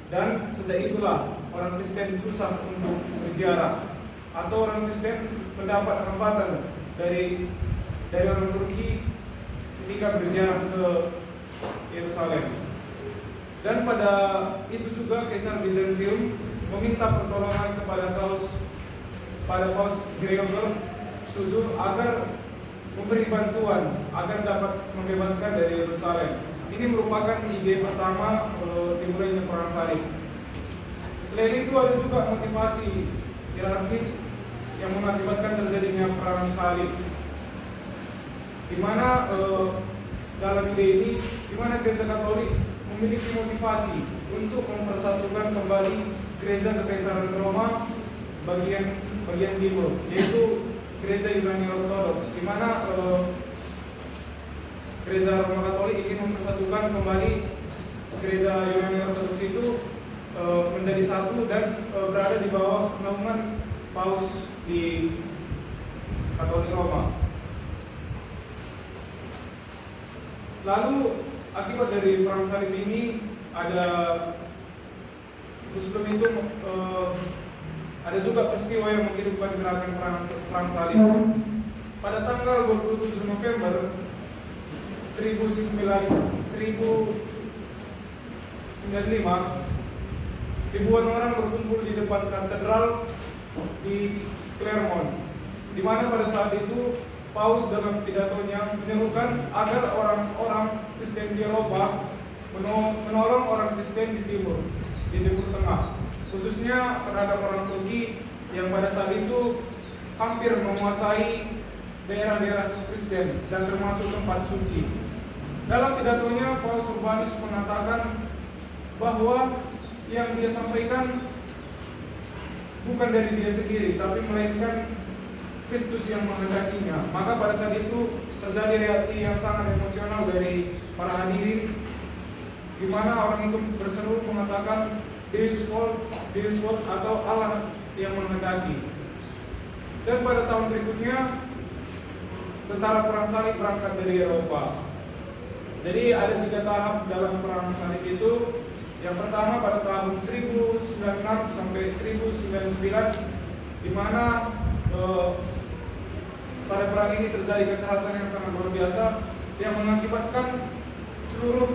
dan sejak itulah orang Kristen susah untuk berziarah, atau orang Kristen mendapat hambatan dari orang Turki ketika berziarah ke Yerusalem. Dan pada itu juga Kaisar Bizantium meminta pertolongan kepada Paus Gregor VII agar memberi bantuan agar dapat membebaskan dari Yerusalem. Ini merupakan ide pertama dimulainya perang salib. Selain itu ada juga motivasi hierarkis yang mengakibatkan terjadinya perang salib, di mana dalam ide ini, di mana Gereja Katolik memiliki motivasi untuk mempersatukan kembali Gereja Kekaisaran Roma bagian timur, yaitu Gereja Yunani Ortodoks, di mana Gereja Roma Katolik ingin mempersatukan kembali Gereja Yunani Ortodoks itu menjadi satu dan berada di bawah naungan Paus di Katolik Roma. Lalu akibat dari perang salib ini sebelum itu ada juga peristiwa yang menghidupkan gerakan perang salib. Pada tanggal 27 November 1095, ribuan orang berkumpul di depan katedral di Clermont, di mana pada saat itu Paus dalam pidatonya menyerukan agar orang-orang Kristen di Eropa menolong orang Kristen di Timur Tengah, khususnya terhadap orang Turki yang pada saat itu hampir menguasai daerah-daerah Kristen dan termasuk tempat suci. Dalam pidatonya, Paus Urbanus mengatakan bahwa yang dia sampaikan bukan dari dia sendiri, tapi melainkan Kristus yang menghendakinya. Maka pada saat itu terjadi reaksi yang sangat emosional dari para hadirin, di mana orang itu berseru mengatakan There is fault atau Allah yang menghendaki. Dan pada tahun berikutnya tentara perang salib berangkat dari Eropa. Jadi ada 3 tahap dalam perang salib itu. Yang pertama pada tahun 1096 sampai 1099, di mana pada perang ini terjadi kekerasan yang sangat luar biasa yang mengakibatkan seluruh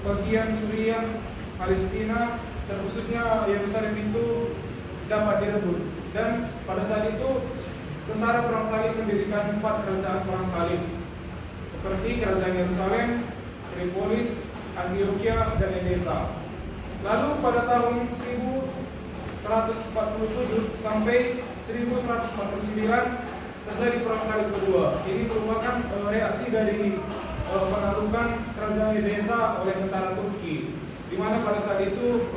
bagian Suriah, Palestina, dan khususnya Yerusalem itu dapat direbut. Dan pada saat itu tentara perang salib mendirikan 4 kerajaan perang salib, seperti kerajaan Yerusalem, Tripolis, Antioquia, dan Edessa. Lalu pada tahun 1147 sampai 1149 terjadi perang salib kedua. Ini merupakan reaksi dari penaklukan kerajaan Edessa oleh tentara Turki, di mana pada saat itu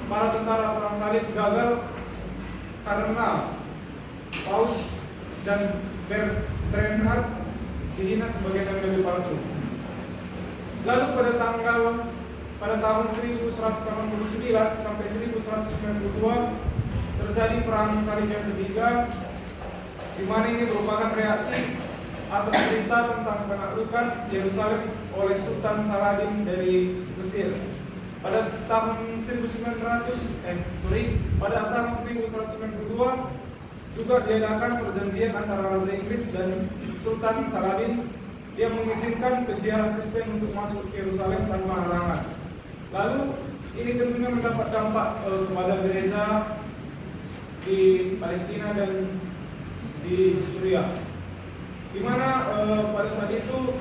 para tentara perang salib gagal karena Paus dan Bernhard dihina sebagai nabi palsu. Lalu pada tahun 1189 sampai 1192 terjadi perang salib yang ketiga, di mana ini merupakan reaksi atas perintah tentang penaklukan Yerusalem oleh Sultan Saladin dari Mesir. Pada tahun 1192 juga diadakan perjanjian antara Raja Inggris dan Sultan Saladin yang mengizinkan peziarah Kristen untuk masuk ke Yerusalem tanpa halangan. Lalu ini tentunya mendapat dampak kepada gereja di Palestina dan di Suriah, di mana pada saat itu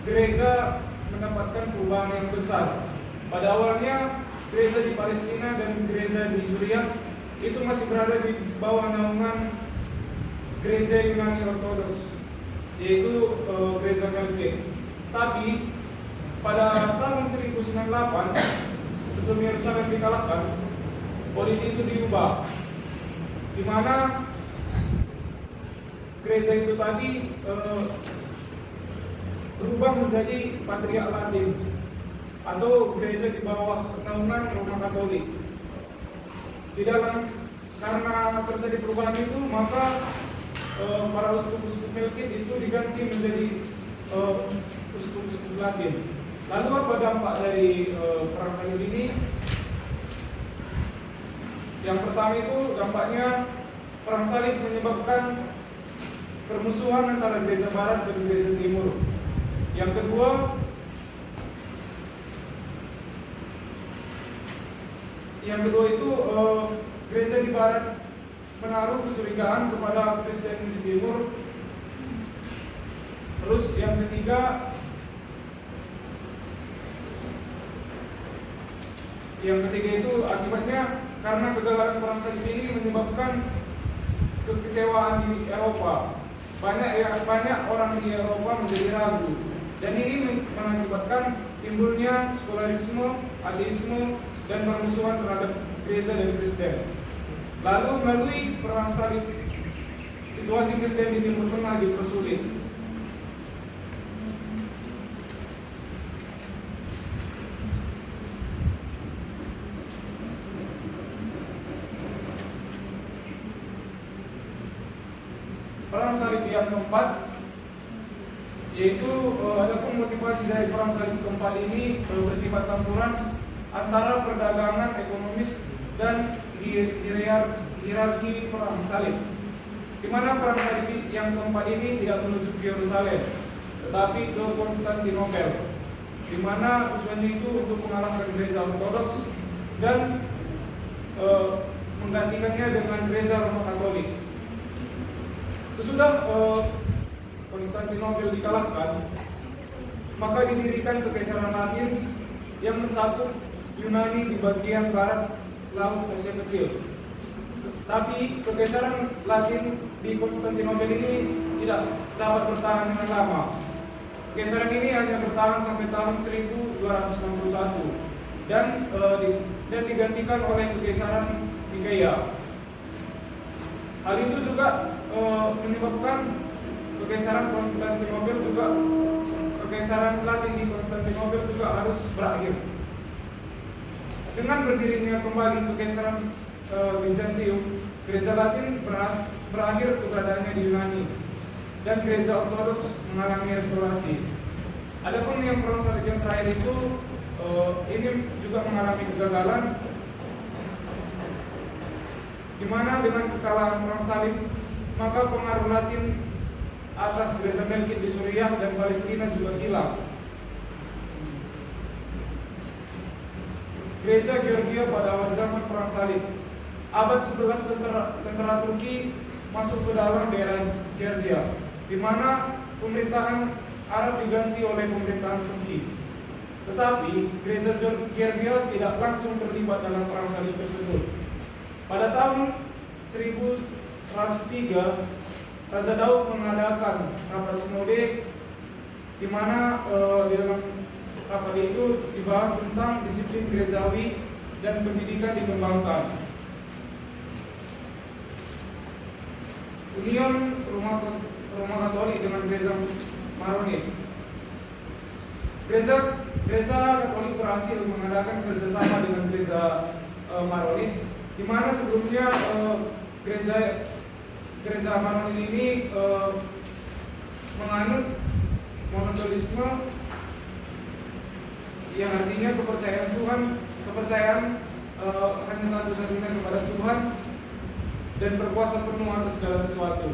gereja mendapatkan perubahan yang besar. Pada awalnya gereja di Palestina dan gereja di Suriah itu masih berada di bawah naungan gereja Yunani Ortodoks, yaitu gereja Keltik. Tapi pada tahun 1098 sebelum Yerusalem dikalahkan, polisi itu diubah, di mana gereja itu tadi berubah menjadi Patriark Latin atau gereja di bawah naungan Roma Katolik. Di dalam karena terjadi perubahan itu, maka para uskup-uskup Melkit itu diganti menjadi uskup-uskup Latin. Lalu apa dampak dari perang salib ini? Yang pertama itu dampaknya perang salib menyebabkan permusuhan antara gereja barat dan gereja timur. Yang kedua, itu gereja di barat menaruh kecurigaan kepada Kristen di timur. Terus yang ketiga itu akibatnya karena kegagalan perang salib ini menyebabkan kekecewaan di Eropa. Banyak orang di Eropa menjadi ragu, dan ini mengakibatkan timbulnya sekularisme, ateisme, dan permusuhan terhadap gereja dan Kristen. Lalu melalui perang salib, situasi Kristen di Timur Tengah dipersulit. Perang salib yang keempat, yaitu adapun motivasi dari perang salib keempat ini bersifat campuran antara perdagangan, ekonomis, dan hierarki perang salib. Di mana perang salib yang keempat ini tidak menuju ke Yerusalem, tetapi ke Konstantinopel, di mana tujuannya itu untuk mengalahkan gereja Ortodoks dan menggantikannya dengan gereja Roma Katolik. Sesudah Konstantinopel dikalahkan, maka didirikan Kekaisaran Latin yang mencakup Yunani di bagian barat Laut Asia Kecil. Tapi Kekaisaran Latin di Konstantinopel ini tidak dapat bertahan dengan lama. Kekaisaran ini hanya bertahan sampai tahun 1261 dan digantikan oleh Kekaisaran Nikaia. Hal itu juga menyebabkan Kekaisaran Latin di Konstantinopel juga harus berakhir. Dengan berdirinya kembali Kekaisaran Bizantium, gereja Latin berakhir keberadaannya di Yunani, dan gereja Ortodoks mengalami restorasi. Adapun yang perang salib yang terakhir itu ini juga mengalami kegagalan, di mana dengan kekalahan perang salib, maka pengaruh Latin atas gereja Melkit di Suriah dan Palestina juga hilang. Gereja Georgia pada awal zaman perang salib, abad 11 tentara Turki masuk ke dalam daerah Georgia, di mana pemerintahan Arab diganti oleh pemerintahan Turki. Tetapi gereja Georgia tidak langsung terlibat dalam perang salib tersebut. Pada tahun 1103, Raja Daud mengadakan rapat sinode, di mana di dalam rapat itu dibahas tentang disiplin gerejawi dan pendidikan dikembangkan. Union Roma Katolik dengan gereja Maronit. Gereja Katolik berhasil mengadakan kerjasama dengan gereja Maronit, di mana sebelumnya gereja Maronit ini menganut monoteisme, yang artinya kepercayaan hanya satu-satunya kepada Tuhan dan berkuasa penuh atas segala sesuatu.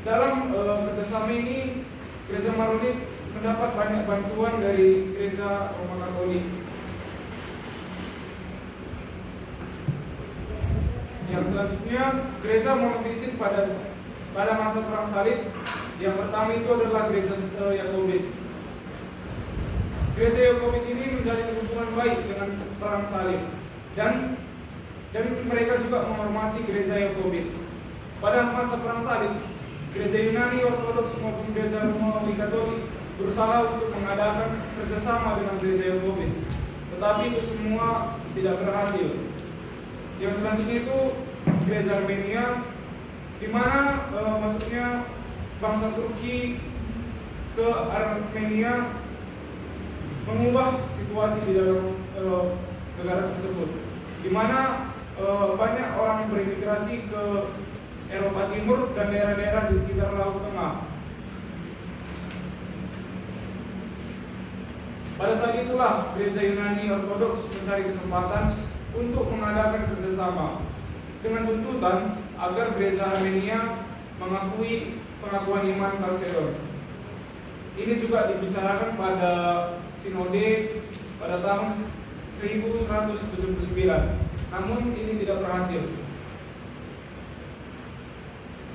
Dalam kerjasama ini, gereja Maronit mendapat banyak bantuan dari gereja Roma Katolik. Yang selanjutnya, gereja monofisik pada masa perang salib. Yang pertama itu adalah gereja Yakobit. Gereja Yakobit ini menjalin hubungan baik dengan perang salib, dan mereka juga menghormati gereja Yakobit. Pada masa perang salib, gereja Yunani Ortodoks maupun gereja Romawi Katolik berusaha untuk mengadakan kerjasama dengan gereja Yakobit. tetapi itu semua tidak berhasil. Yang selanjutnya itu gereja Armenia, di mana maksudnya bangsa Turki ke Armenia mengubah situasi di dalam negara tersebut, di mana banyak orang berimigrasi ke Eropa Timur dan daerah-daerah di sekitar Laut Tengah. Pada saat itulah gereja Yunani Ortodoks mencari kesempatan untuk mengadakan kerjasama dengan tuntutan agar gereja Armenia mengakui pengakuan iman Kalsedon. Ini juga dibicarakan pada sinode pada tahun 1179, namun ini tidak berhasil.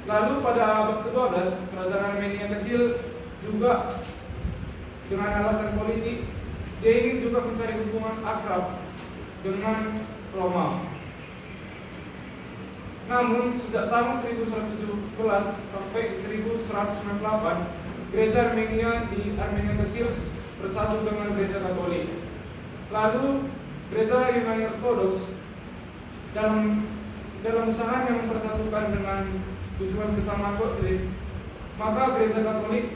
Lalu pada abad ke-12, kerajaan Armenia kecil juga dengan alasan politik, dia ingin juga mencari hubungan akrab dengan Roma. Namun sejak tahun 1117 sampai 1198, gereja Armenia di Armenia kecil bersatu dengan gereja Katolik. Lalu gereja Yunani Ortodoks dalam usahanya mempersatukan dengan tujuan kesamaan doktrin, maka gereja Katolik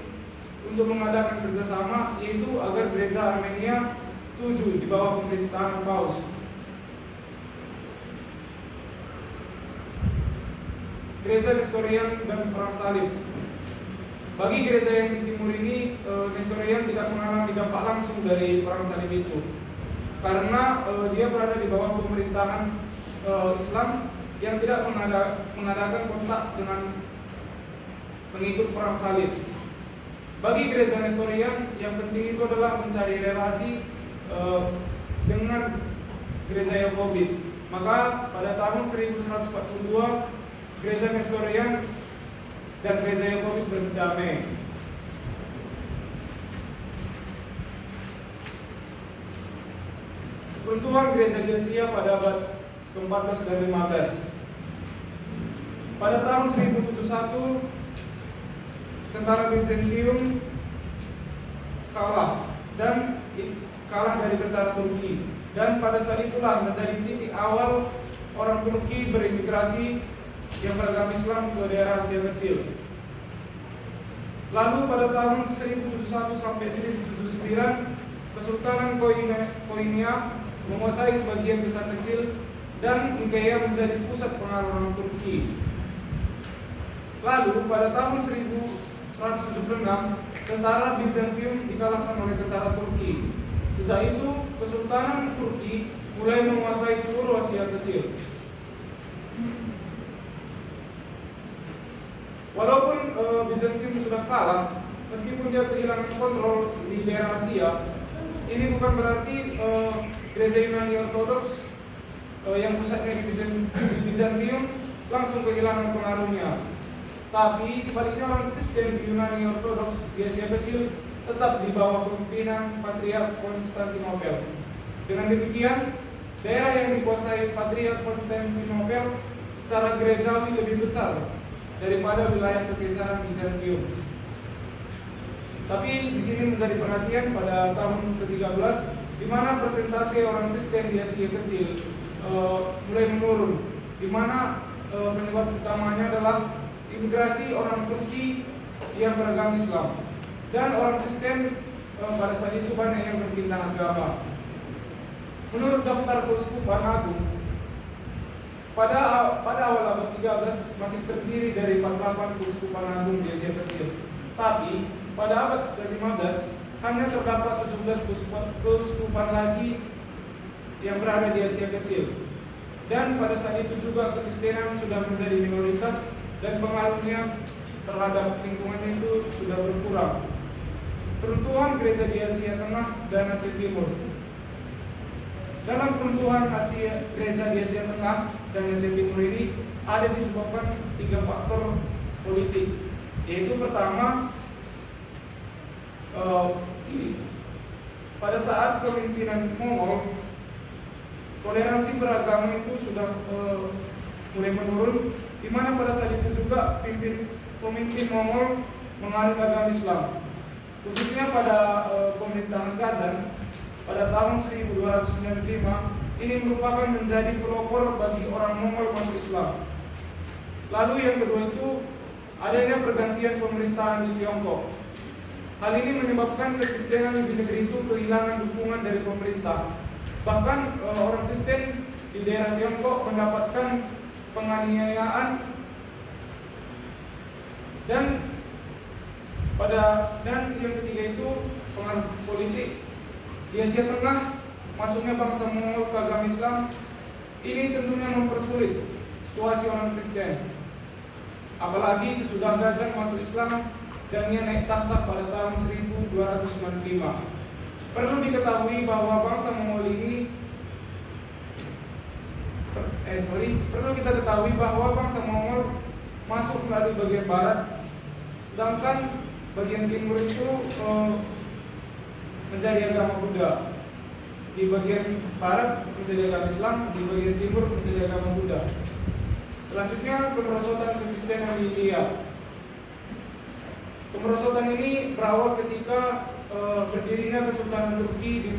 untuk mengadakan kerjasama, yaitu agar gereja Armenia setuju di bawah pemerintahan Paus. Gereja Nestorian dan Perang Salib. Bagi gereja yang di timur ini, Nestorian tidak mengalami dampak langsung dari Perang Salib itu, karena dia berada di bawah pemerintahan Islam yang tidak mengadakan kontak dengan pengikut Perang Salib. Bagi gereja Nestorian, yang penting itu adalah mencari relasi dengan gereja Yakobit. Maka pada tahun 1142, gereja Nestorian dan gereja Yakobit berdamai. Runtuhan gereja di Asia pada abad ke-14 dan 15. Pada tahun 1071, tentara Bizantium kalah dari tentara Turki, dan pada saat itulah menjadi titik awal orang Turki berimigrasi yang beragama Islam ke daerah Asia Kecil. Lalu pada tahun 1071 sampai 1079, Kesultanan Koinia menguasai sebagian besar kecil dan Achaia menjadi pusat pengaruh orang Turki. Lalu pada tahun 1176, tentara Bizantium dikalahkan oleh tentara Turki. Sejak itu, Kesultanan Turki mulai menguasai seluruh Asia Kecil. Walaupun Bizantium sudah kalah, meskipun dia kehilangan kontrol di daerah Asia, ini bukan berarti gereja Yunani Ortodoks yang pusatnya di Bizantium langsung kehilangan pengaruhnya. Tapi sebaliknya orang Kristen di Yunani Ortodoks di Asia Kecil tetap di bawah kepemimpinan Patriark Konstantinopel. Dengan demikian, daerah yang dikuasai Patriark Konstantinopel secara gerejawi lebih besar daripada wilayah kekaisaran Bizantium. Tapi di sini menjadi perhatian pada tahun ke-13, di mana persentase orang Kristen di Asia Kecil mulai menurun, di mana penyebab utamanya adalah imigrasi orang Turki yang beragama Islam, dan orang Kristen pada saat itu banyak yang berpindah agama. Menurut daftar keuskupan agung, pada awal abad 13 masih terdiri dari 48 keuskupan agung di Asia Kecil. Tapi pada abad ke-15 hanya terdapat 17 keuskupan lagi yang berada di Asia Kecil. Dan pada saat itu juga Kekristenan sudah menjadi minoritas dan pengaruhnya terhadap lingkungan itu sudah berkurang. Peruntuhan gereja di Asia Tengah dan Asia Timur. Dalam peruntuhan gereja di Asia Tengah dan Asia Timur ini ada disebabkan 3 faktor politik, yaitu pertama, pada saat kepemimpinan Mongol, toleransi beragama itu sudah mulai menurun, di mana pada saat itu juga pemimpin Mongol menganut agama Islam, khususnya pada pemerintahan Kazan. pada tahun 1295 ini merupakan menjadi pelopor bagi orang Mongol masuk Islam. Lalu yang kedua itu adanya pergantian pemerintahan di Tiongkok. Hal ini menyebabkan kekristenan di negeri itu kehilangan dukungan dari pemerintah. Bahkan orang Kristen di daerah Tiongkok mendapatkan penganiayaan dan yang ketiga itu pengaruh politik. Di Asia Tengah, masuknya bangsa Mongol ke agama Islam ini tentunya mempersulit situasi orang Kristen. Apalagi sesudah Gajah masuk Islam dan ia naik takhta pada tahun 1295. Perlu diketahui bahwa bangsa Mongol ini perlu kita ketahui bahwa bangsa Mongol masuk melalui bagian barat, sedangkan bagian timur itu menjadi agama Buddha. Di bagian barat menjadi agama Islam, di bagian timur menjadi agama Buddha. Selanjutnya kemerosotan kekristenan di India. Kemerosotan ini berawal ketika berdirinya Kesultanan Turki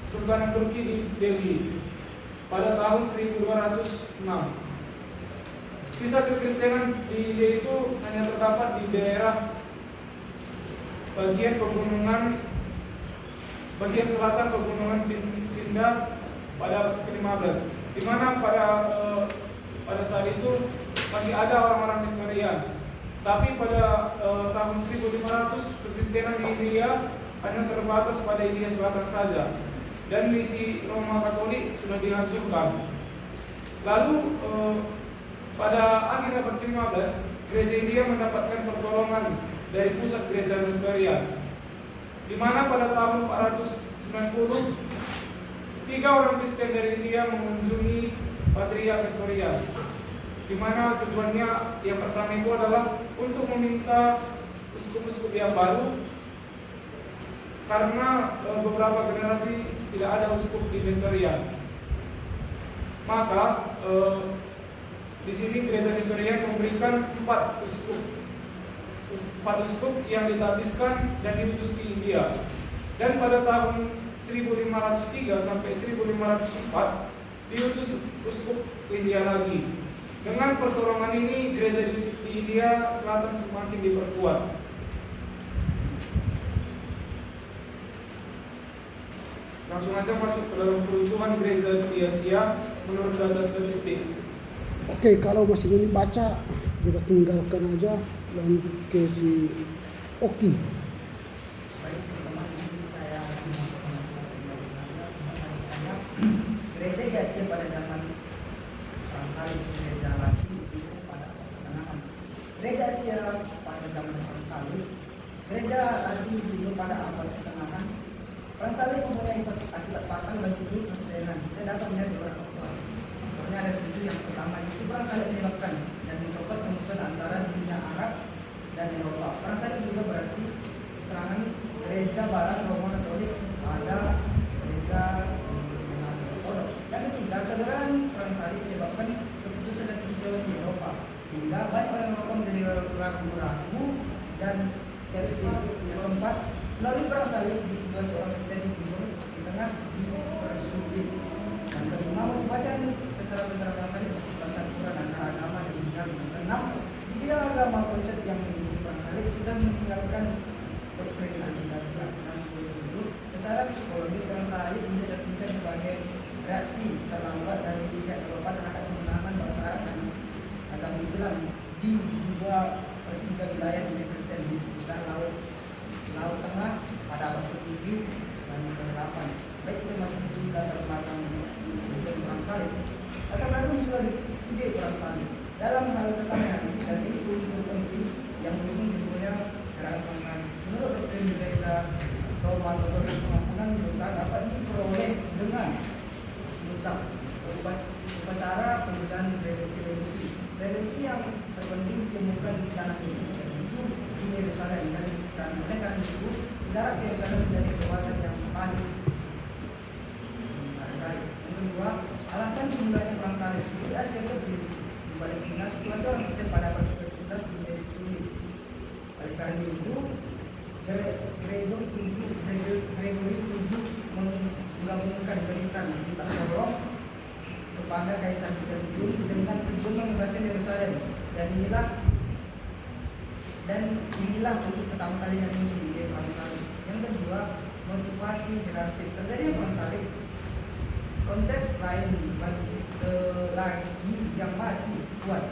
Kesultanan Turki di Delhi pada tahun 1206. Sisa kekristenan di India itu hanya terdapat di daerah bagian selatan pegunungan Vinda pada ke-15, di mana pada saat itu masih ada orang-orang Nestorian. Tapi pada tahun 1500 kekristenan di India hanya terbatas pada India Selatan saja, dan misi Roma Katolik sudah dihancurkan. Lalu pada akhir abad ke-15 gereja India mendapatkan pertolongan dari pusat gereja Nestorian, di mana pada tahun 490 3 orang Kristen dari India mengunjungi Patriark Nestorian, di mana tujuannya yang pertama itu adalah untuk meminta uskup-uskup yang baru, karena beberapa generasi tidak ada uskup di Nestorian. Maka di sini gereja Nestorian memberikan 4 uskup yang ditabiskan dan diutus ke India. Dan pada tahun 1503 sampai 1504 diutus uskup ke India lagi. Dengan pertolongan ini gereja di India Selatan semakin diperkuat. Langsung aja masuk ke dalam peruntukan gereja di Asia menurut data statistik. Oke, kalau masih ingin baca kita tinggalkan aja, lanjut ke si Oki. Baik, pertama ini saya gereja di Asia pada zaman Perang Salib, gereja lagi itu pada pertengahan. Gereja Asia pada zaman Perang Salib, gereja lagi itu pada abad pertengahan. Perang Salib mempunyai akibat fatal bagi seluruh Kristenan. Kita dapat melihat di orang tua. Contohnya ada 7 yang pertama itu Perang Salib menyebabkan dan memperkuat permusuhan antara dunia Arab dan Eropa. Perang Salib juga berarti serangan gereja Barat Roma Katolik pada gereja Ortodoks. Yang ketiga, kegagalan Perang Salib menyebabkan keputusan dan kekecewaan di Eropa, sehingga banyak orang Eropa menjadi ragu-ragu dan skeptis. Yang keempat, melalui Perang Salib di situasi orang Kristen di timur, di tengah dipersulit. Dan kelima, motivasi tentara-tentara Perang Salib bersifat campuran antara agama dan dunia. Keenam, di bidang agama konsep yang mendukung Perang Salib sudah meninggalkan doktrin Alkitab. Secara psikologis Perang Salib bisa diartikan sebagai reaksi terlambat dari pihak Eropa terhadap kemenangan bangsa Arab agama Islam di 2/3 wilayah dunia Kristen di sekitar Laut Tengah pada abad ke-7 dan ke-8. Baik, kita masuk di latar belakang dari Perang Salib. Latar belakang sudah ide Perang Salib dalam hal kesalahan dan unsur penting yang mendukung timbulnya gerakan Perang Salib. Menurut doktrin gereja Roma Katolik, pengampunan dosa dapat diperoleh dengan mengucap upacara pemujaan religi yang terpenting ditemukan di tanah suci, yaitu di Yerusalem dan di sekitar. Oleh karena itu kepada Kaisar Bizantium dengan tujuan membebaskan Yerusalem, dan inilah untuk pertama kalinya muncul ide perang salib. Yang kedua, motivasi hierarkis. Terjadi perang salib, konsep lain lagi yang masih kuat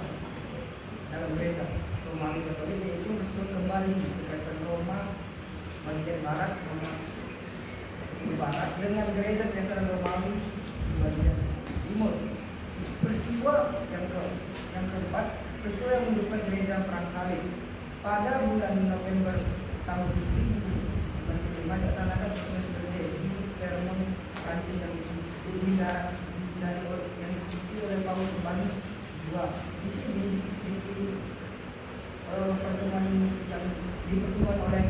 dalam gereja Romawi Katolik, yaitu meskipun kembali Kekaisaran Roma bagian barat, Barat dengan gereja Kekaisaran Romawi bagian timur. Peristiwa yang keempat, peristiwa yang menghidupkan gereja perang salib pada bulan November tahun 1995 dilaksanakan Petrus Berde di Clermont, Prancis, yang diikuti oleh Paus Urbanus II. Di sini pertemuan oleh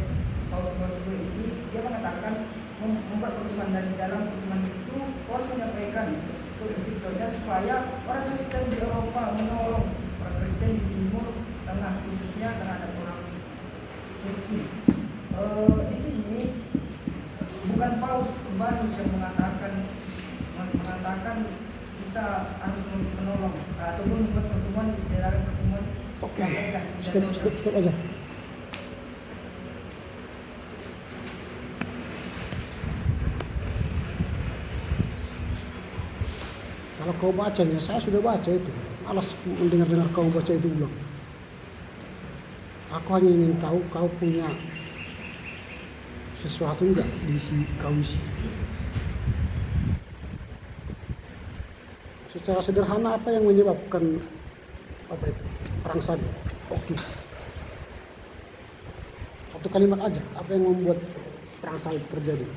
Paus Urbanus II ini, dia mengatakan membuat pertemuan, dan di dalam pertemuan itu Paus menyampaikan kebutuhannya supaya orang Kristen di Eropa menolong orang Kristen di Timur Tengah, khususnya terhadap orang Turki. Di sini bukan Paus Urbanus yang mengatakan kita harus menolong ataupun membuat pertemuan di dalam pertemuan. Oke, stop aja. Kalau kau bacanya, saya sudah baca itu. Malas mendengar kau baca itu ulang. Aku hanya ingin tahu kau punya sesuatu enggak di kau isi. Secara sederhana, apa yang menyebabkan perang salib? Oke. Satu kalimat aja, apa yang membuat perang salib terjadi?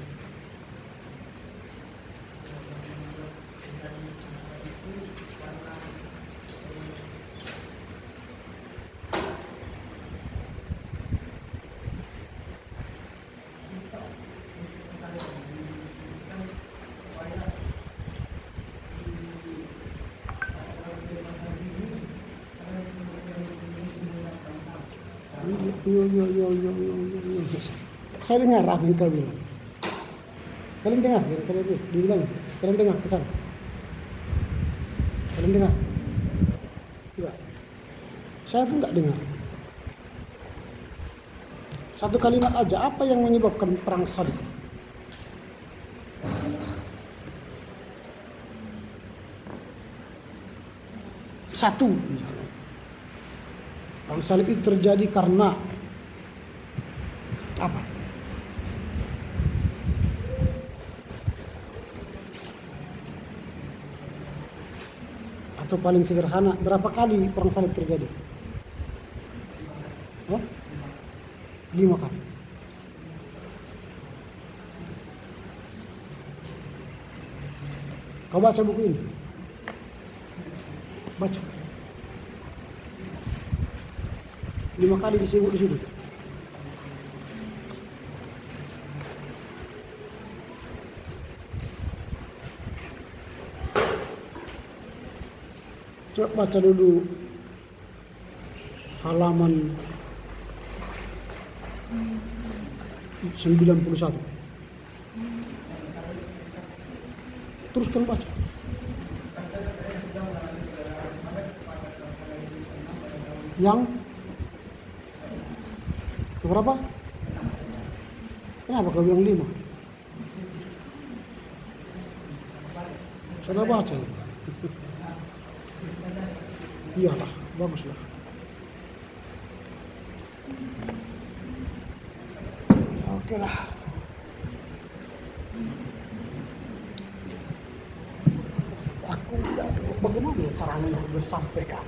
Yo. Saya dengar apa yang kau bilang. Kalian dengar? Kalian diulang. Kalian dengar ke sana? Kalian dengar? Tidak. Saya pun tidak dengar. Satu kalimat aja, apa yang menyebabkan perang salib? Satu, misalnya. Perang salib itu terjadi karena apa? Atau paling sederhana, berapa kali perang salib terjadi? 5 kali. Kau baca buku ini? Baca. 5 kali disebut di situ. Coba baca dulu halaman 91. Teruskan baca. Yang berapa? Kenapa kau bilang 5? Sudah baca. Iyalah, baguslah. Ya, oke lah. Aku bagaimana caranya bersampaikan?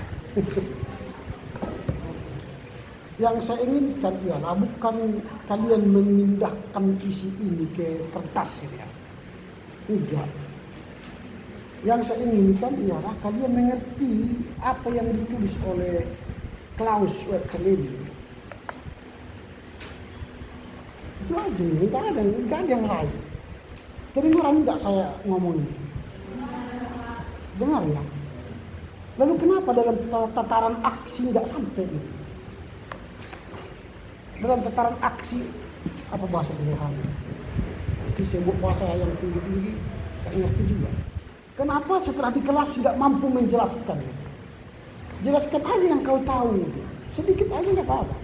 Yang saya inginkan ialah bukan kalian memindahkan isi ini ke kertas ya. Enggak. Yang saya inginkan ialah kalian mengerti apa yang ditulis oleh Klaus Wetzel. Itu aja, enggak ada yang lain. Kedengaran enggak saya ngomong ini? Dengar ya. Lalu kenapa dalam tataran aksi enggak sampai ini? Dalam tataran aksi, apa bahasa sederhana? Itu sebut bahasa yang tinggi-tinggi, tak ngerti juga. Kenapa setelah di kelas nggak mampu menjelaskan? Jelaskan aja yang kau tahu. Sedikit aja nggak apa-apa.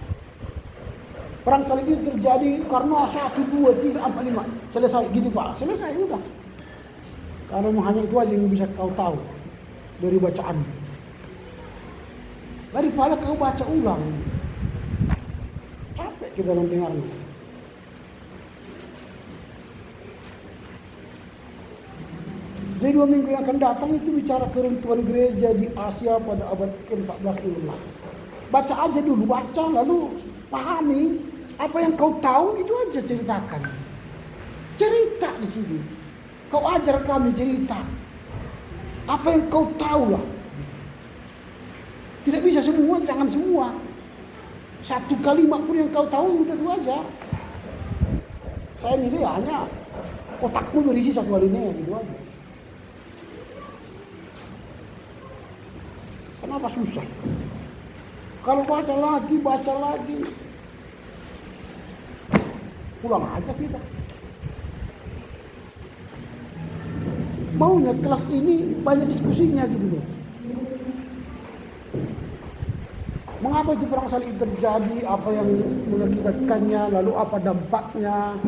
Perang salib itu terjadi karena 1, 2, 3, 4, 5. Selesai gitu Pak. Selesai udah. Kalau hanya itu aja yang bisa kau tahu dari bacaan. Daripada kau baca ulang. Capek kita mendengarnya. Jadi 2 minggu yang akan datang itu bicara keruntuhan gereja di Asia pada abad ke-14-15. Baca aja dulu, baca lalu pahami apa yang kau tahu itu aja ceritakan. Cerita di sini. Kau ajar kami cerita. Apa yang kau tahu lah. Tidak bisa semua, jangan semua. 1 kalimat pun yang kau tahu udah itu aja. Saya nilai hanya otakmu berisi 1 alinea gitu aja. Kenapa susah? Kalau baca lagi, pulang aja kita. Maunya kelas ini banyak diskusinya gitu loh. Mengapa itu perang salib terjadi? Apa yang mengakibatkannya? Lalu apa dampaknya?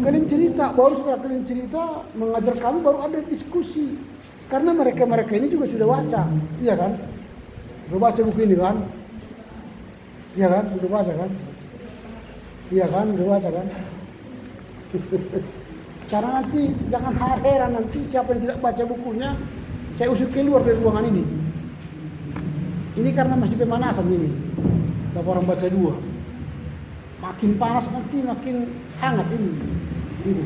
Kalian cerita, baru setelah kalian cerita mengajar kami baru ada diskusi. Karena mereka ini juga sudah baca, iya kan? Sudah baca buku ini kan? Iya kan? Sudah baca kan? Iya kan? Sudah baca kan? Karena nanti jangan heran nanti siapa yang tidak baca bukunya, saya usir keluar dari ruangan ini. Ini karena masih pemanasan ini. Laporan baca 2. Makin panas nanti makin hangat ini. Gitu.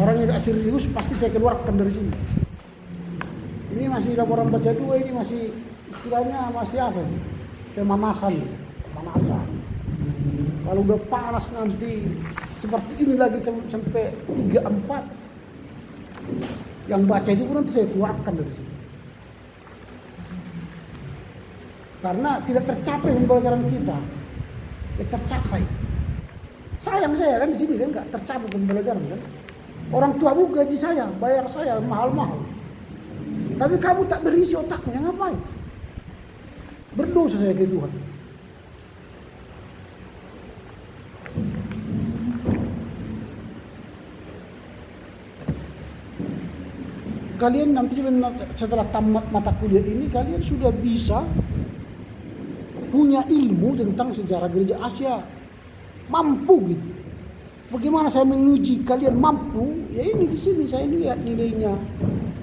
Orang yang tidak serius pasti saya keluarkan dari sini. Ini masih laporan baca 2, ini masih istilahnya masih apa? Pemanasan. Kalau udah panas nanti seperti ini lagi sampai 3-4 yang baca itu pun nanti saya keluarkan dari sini. Karena tidak tercapai pembelajaran kita. Tidak tercapai. Sayang saya kan di sini kan nggak tercapai pembelajaran kan. Orang tuamu gaji saya, bayar saya mahal-mahal. Tapi kamu tak berisi otaknya, ngapain? Berdosa saya ke Tuhan. Kalian nanti setelah tamat mata kuliah ini, kalian sudah bisa punya ilmu tentang sejarah gereja Asia. Mampu gitu. Bagaimana saya menguji kalian mampu? Ya ini di sini saya lihat nilainya.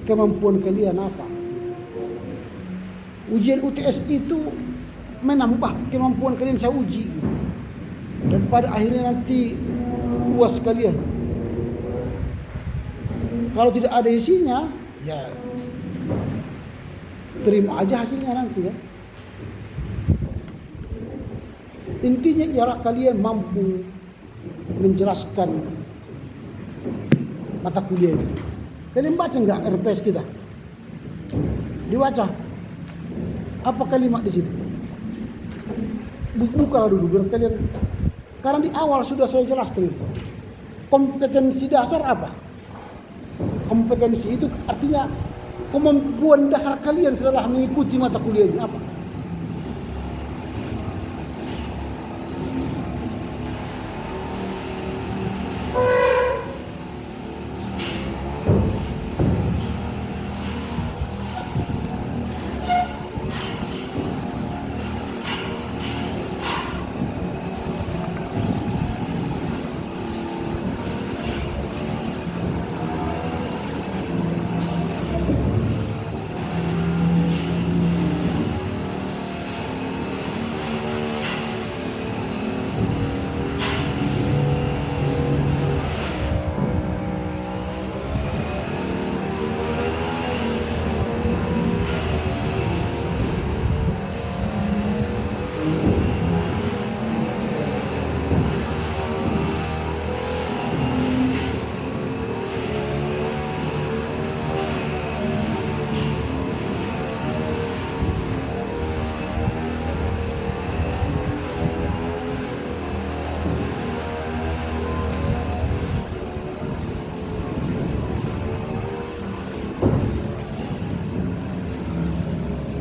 Kemampuan kalian apa? Ujian UTS itu menambah kemampuan kalian saya uji. Dan pada akhirnya nanti UAS kalian. Kalau tidak ada isinya, ya terima aja hasilnya nanti ya. Intinya ialah kalian mampu menjelaskan mata kuliah ini. Kalian baca enggak RPS kita? Dibaca. Apa kalimat di situ? Buka dulu biar kalian. Karena di awal sudah saya jelaskan. Kompetensi dasar apa? Kompetensi itu artinya kemampuan dasar kalian setelah mengikuti mata kuliah ini apa?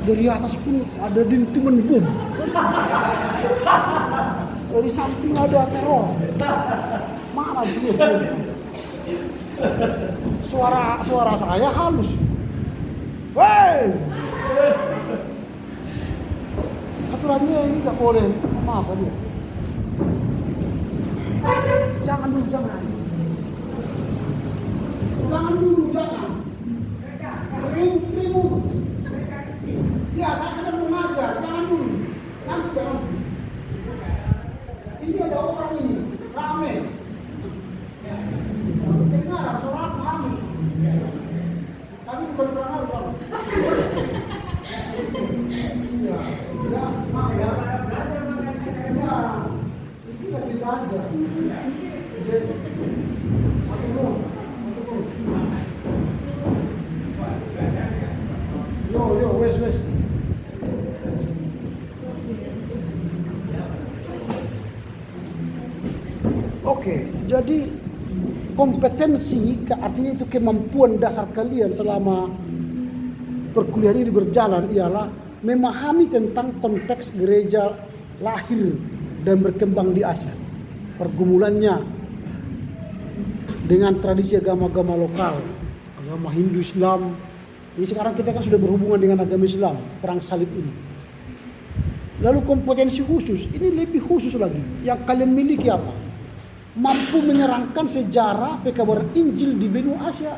Dari atas pun ada dentuman bom. Dari samping ada teror. Mana dia? Suara saya halus. Woi! Aturannya ini nggak boleh. Apa dia? Jangan dulu, jangan. Jangan dulu, jangan. Ribut. Ya, saya sedang mengajar. Jangan dulu. Nanti. Ini ada orang ini, rame. Kedengaran suara rame. Tapi bukan orang halus. Ya, maaf ya. Ya, itu lagi belajar. Yo, wes. Oke, jadi kompetensi artinya itu kemampuan dasar kalian selama perkuliahan ini berjalan ialah memahami tentang konteks gereja lahir dan berkembang di Asia, pergumulannya dengan tradisi agama-agama lokal, agama Hindu, Islam. Jadi sekarang kita kan sudah berhubungan dengan agama Islam, perang salib ini. Lalu kompetensi khusus, ini lebih khusus lagi. Yang kalian miliki apa? Mampu menerangkan sejarah pekabaran Injil di benua Asia.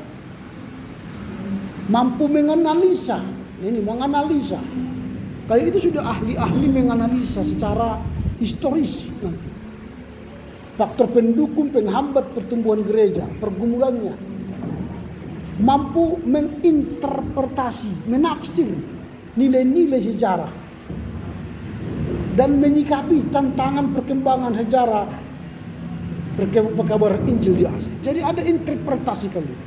Mampu menganalisa. Kalian itu sudah ahli-ahli menganalisa secara historis nanti. Faktor pendukung, penghambat pertumbuhan gereja, pergumulannya. Mampu menginterpretasi, menafsir nilai-nilai sejarah. Dan menyikapi tantangan perkembangan sejarah pekabaran Injil di Asia. Jadi ada interpretasi kalian.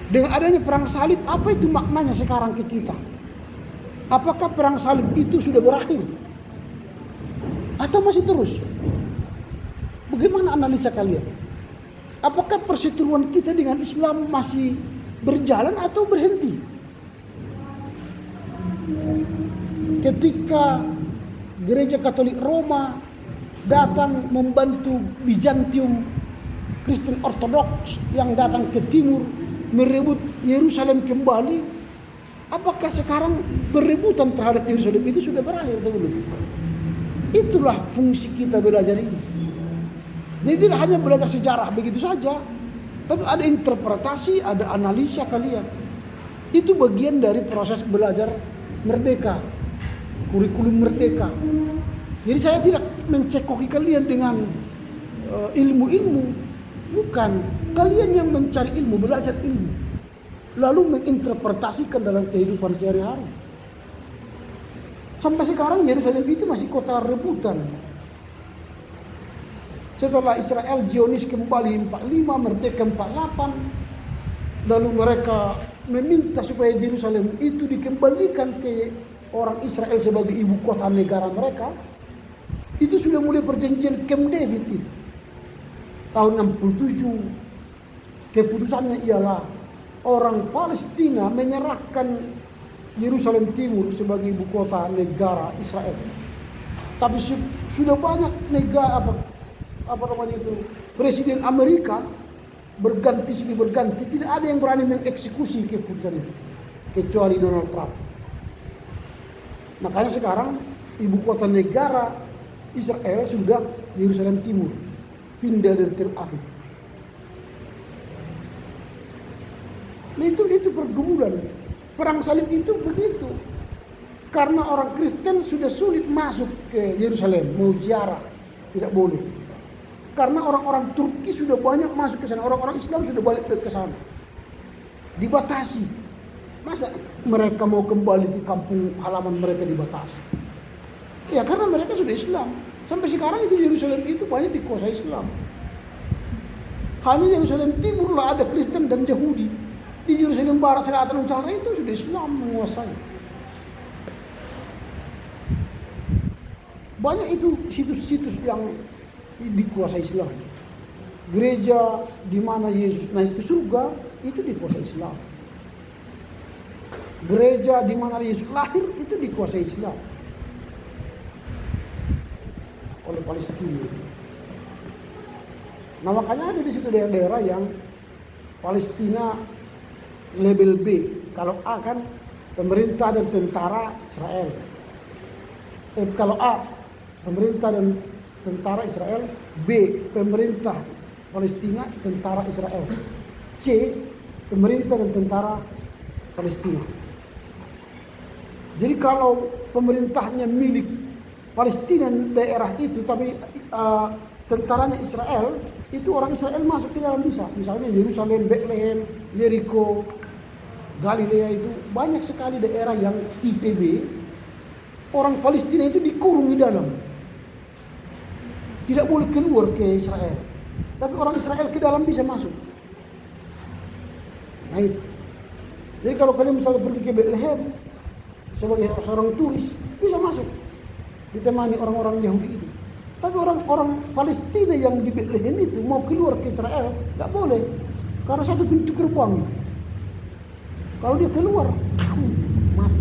Dengan adanya perang salib, apa itu maknanya sekarang ke kita? Apakah perang salib itu sudah berakhir? Atau masih terus? Bagaimana analisa kalian? Apakah perseteruan kita dengan Islam masih berjalan atau berhenti? Ketika Gereja Katolik Roma datang membantu Bizantium Kristen Ortodoks yang datang ke timur merebut Yerusalem kembali, apakah sekarang perebutan terhadap Yerusalem itu sudah berakhir atau belum? Itulah fungsi kita belajar ini. Jadi tidak hanya belajar sejarah begitu saja, tapi ada interpretasi, ada analisa kalian. Itu bagian dari proses belajar merdeka, kurikulum merdeka. Jadi saya tidak mencekoki kalian dengan ilmu-ilmu, bukan. Kalian yang mencari ilmu, belajar ilmu, lalu menginterpretasikan dalam kehidupan sehari-hari. Sampai sekarang Yerusalem itu masih kota rebutan. Setelah Israel Zionis kembali 45, merdeka 48, lalu mereka meminta supaya Yerusalem itu dikembalikan ke orang Israel sebagai ibu kota negara mereka. Itu sudah mulai perjanjian Camp David itu. Tahun 67, keputusannya ialah orang Palestina menyerahkan Yerusalem Timur sebagai ibu kota negara Israel. Tapi sudah banyak negara Presiden Amerika berganti, tidak ada yang berani mengeksekusi keputusan itu kecuali Donald Trump. Makanya sekarang ibu kota negara Israel sudah Yerusalem Timur, pindah dari Tel Aviv. Nah, itu pergumulan. Perang salib itu begitu. Karena orang Kristen sudah sulit masuk ke Yerusalem, mau ziarah, tidak boleh. Karena orang-orang Turki sudah banyak masuk ke sana, orang-orang Islam sudah balik ke sana. Dibatasi. Masa mereka mau kembali ke kampung halaman mereka dibatasi? Ya karena mereka sudah Islam. Sampai sekarang itu Yerusalem itu banyak dikuasai Islam. Hanya Yerusalem Timur lah ada Kristen dan Yahudi. Di Yerusalem Barat, Selatan, Utara itu sudah Islam menguasai. Banyak itu situs-situs yang dikuasai Islam. Gereja di mana Yesus naik ke surga itu dikuasai Islam. gereja di mana Yesus lahir itu dikuasai Islam oleh Palestina. Nah makanya ada di situ daerah-daerah yang Palestina label B. Kalau A kan pemerintah dan tentara Israel. Kalau A pemerintah dan tentara Israel, B pemerintah Palestina, tentara Israel. C pemerintah dan tentara Palestina. Jadi kalau pemerintahnya milik Palestina daerah itu, tapi tentaranya Israel, itu orang Israel masuk ke dalam bisa. Misalnya Yerusalem, Bethlehem, Jericho, Galilea, itu banyak sekali daerah yang tipe B. Orang Palestina itu dikurung di dalam. Tidak boleh keluar ke Israel. Tapi orang Israel ke dalam bisa masuk. Nah itu. Jadi kalau kalian misalnya pergi ke Bethlehem sebagai seorang turis, bisa masuk. Ditemani orang-orang Yahudi itu. Tapi orang-orang Palestina yang di Bethlehem itu mau keluar ke Israel, nggak boleh. Karena satu pintu gerbang. Kalau dia keluar, mati.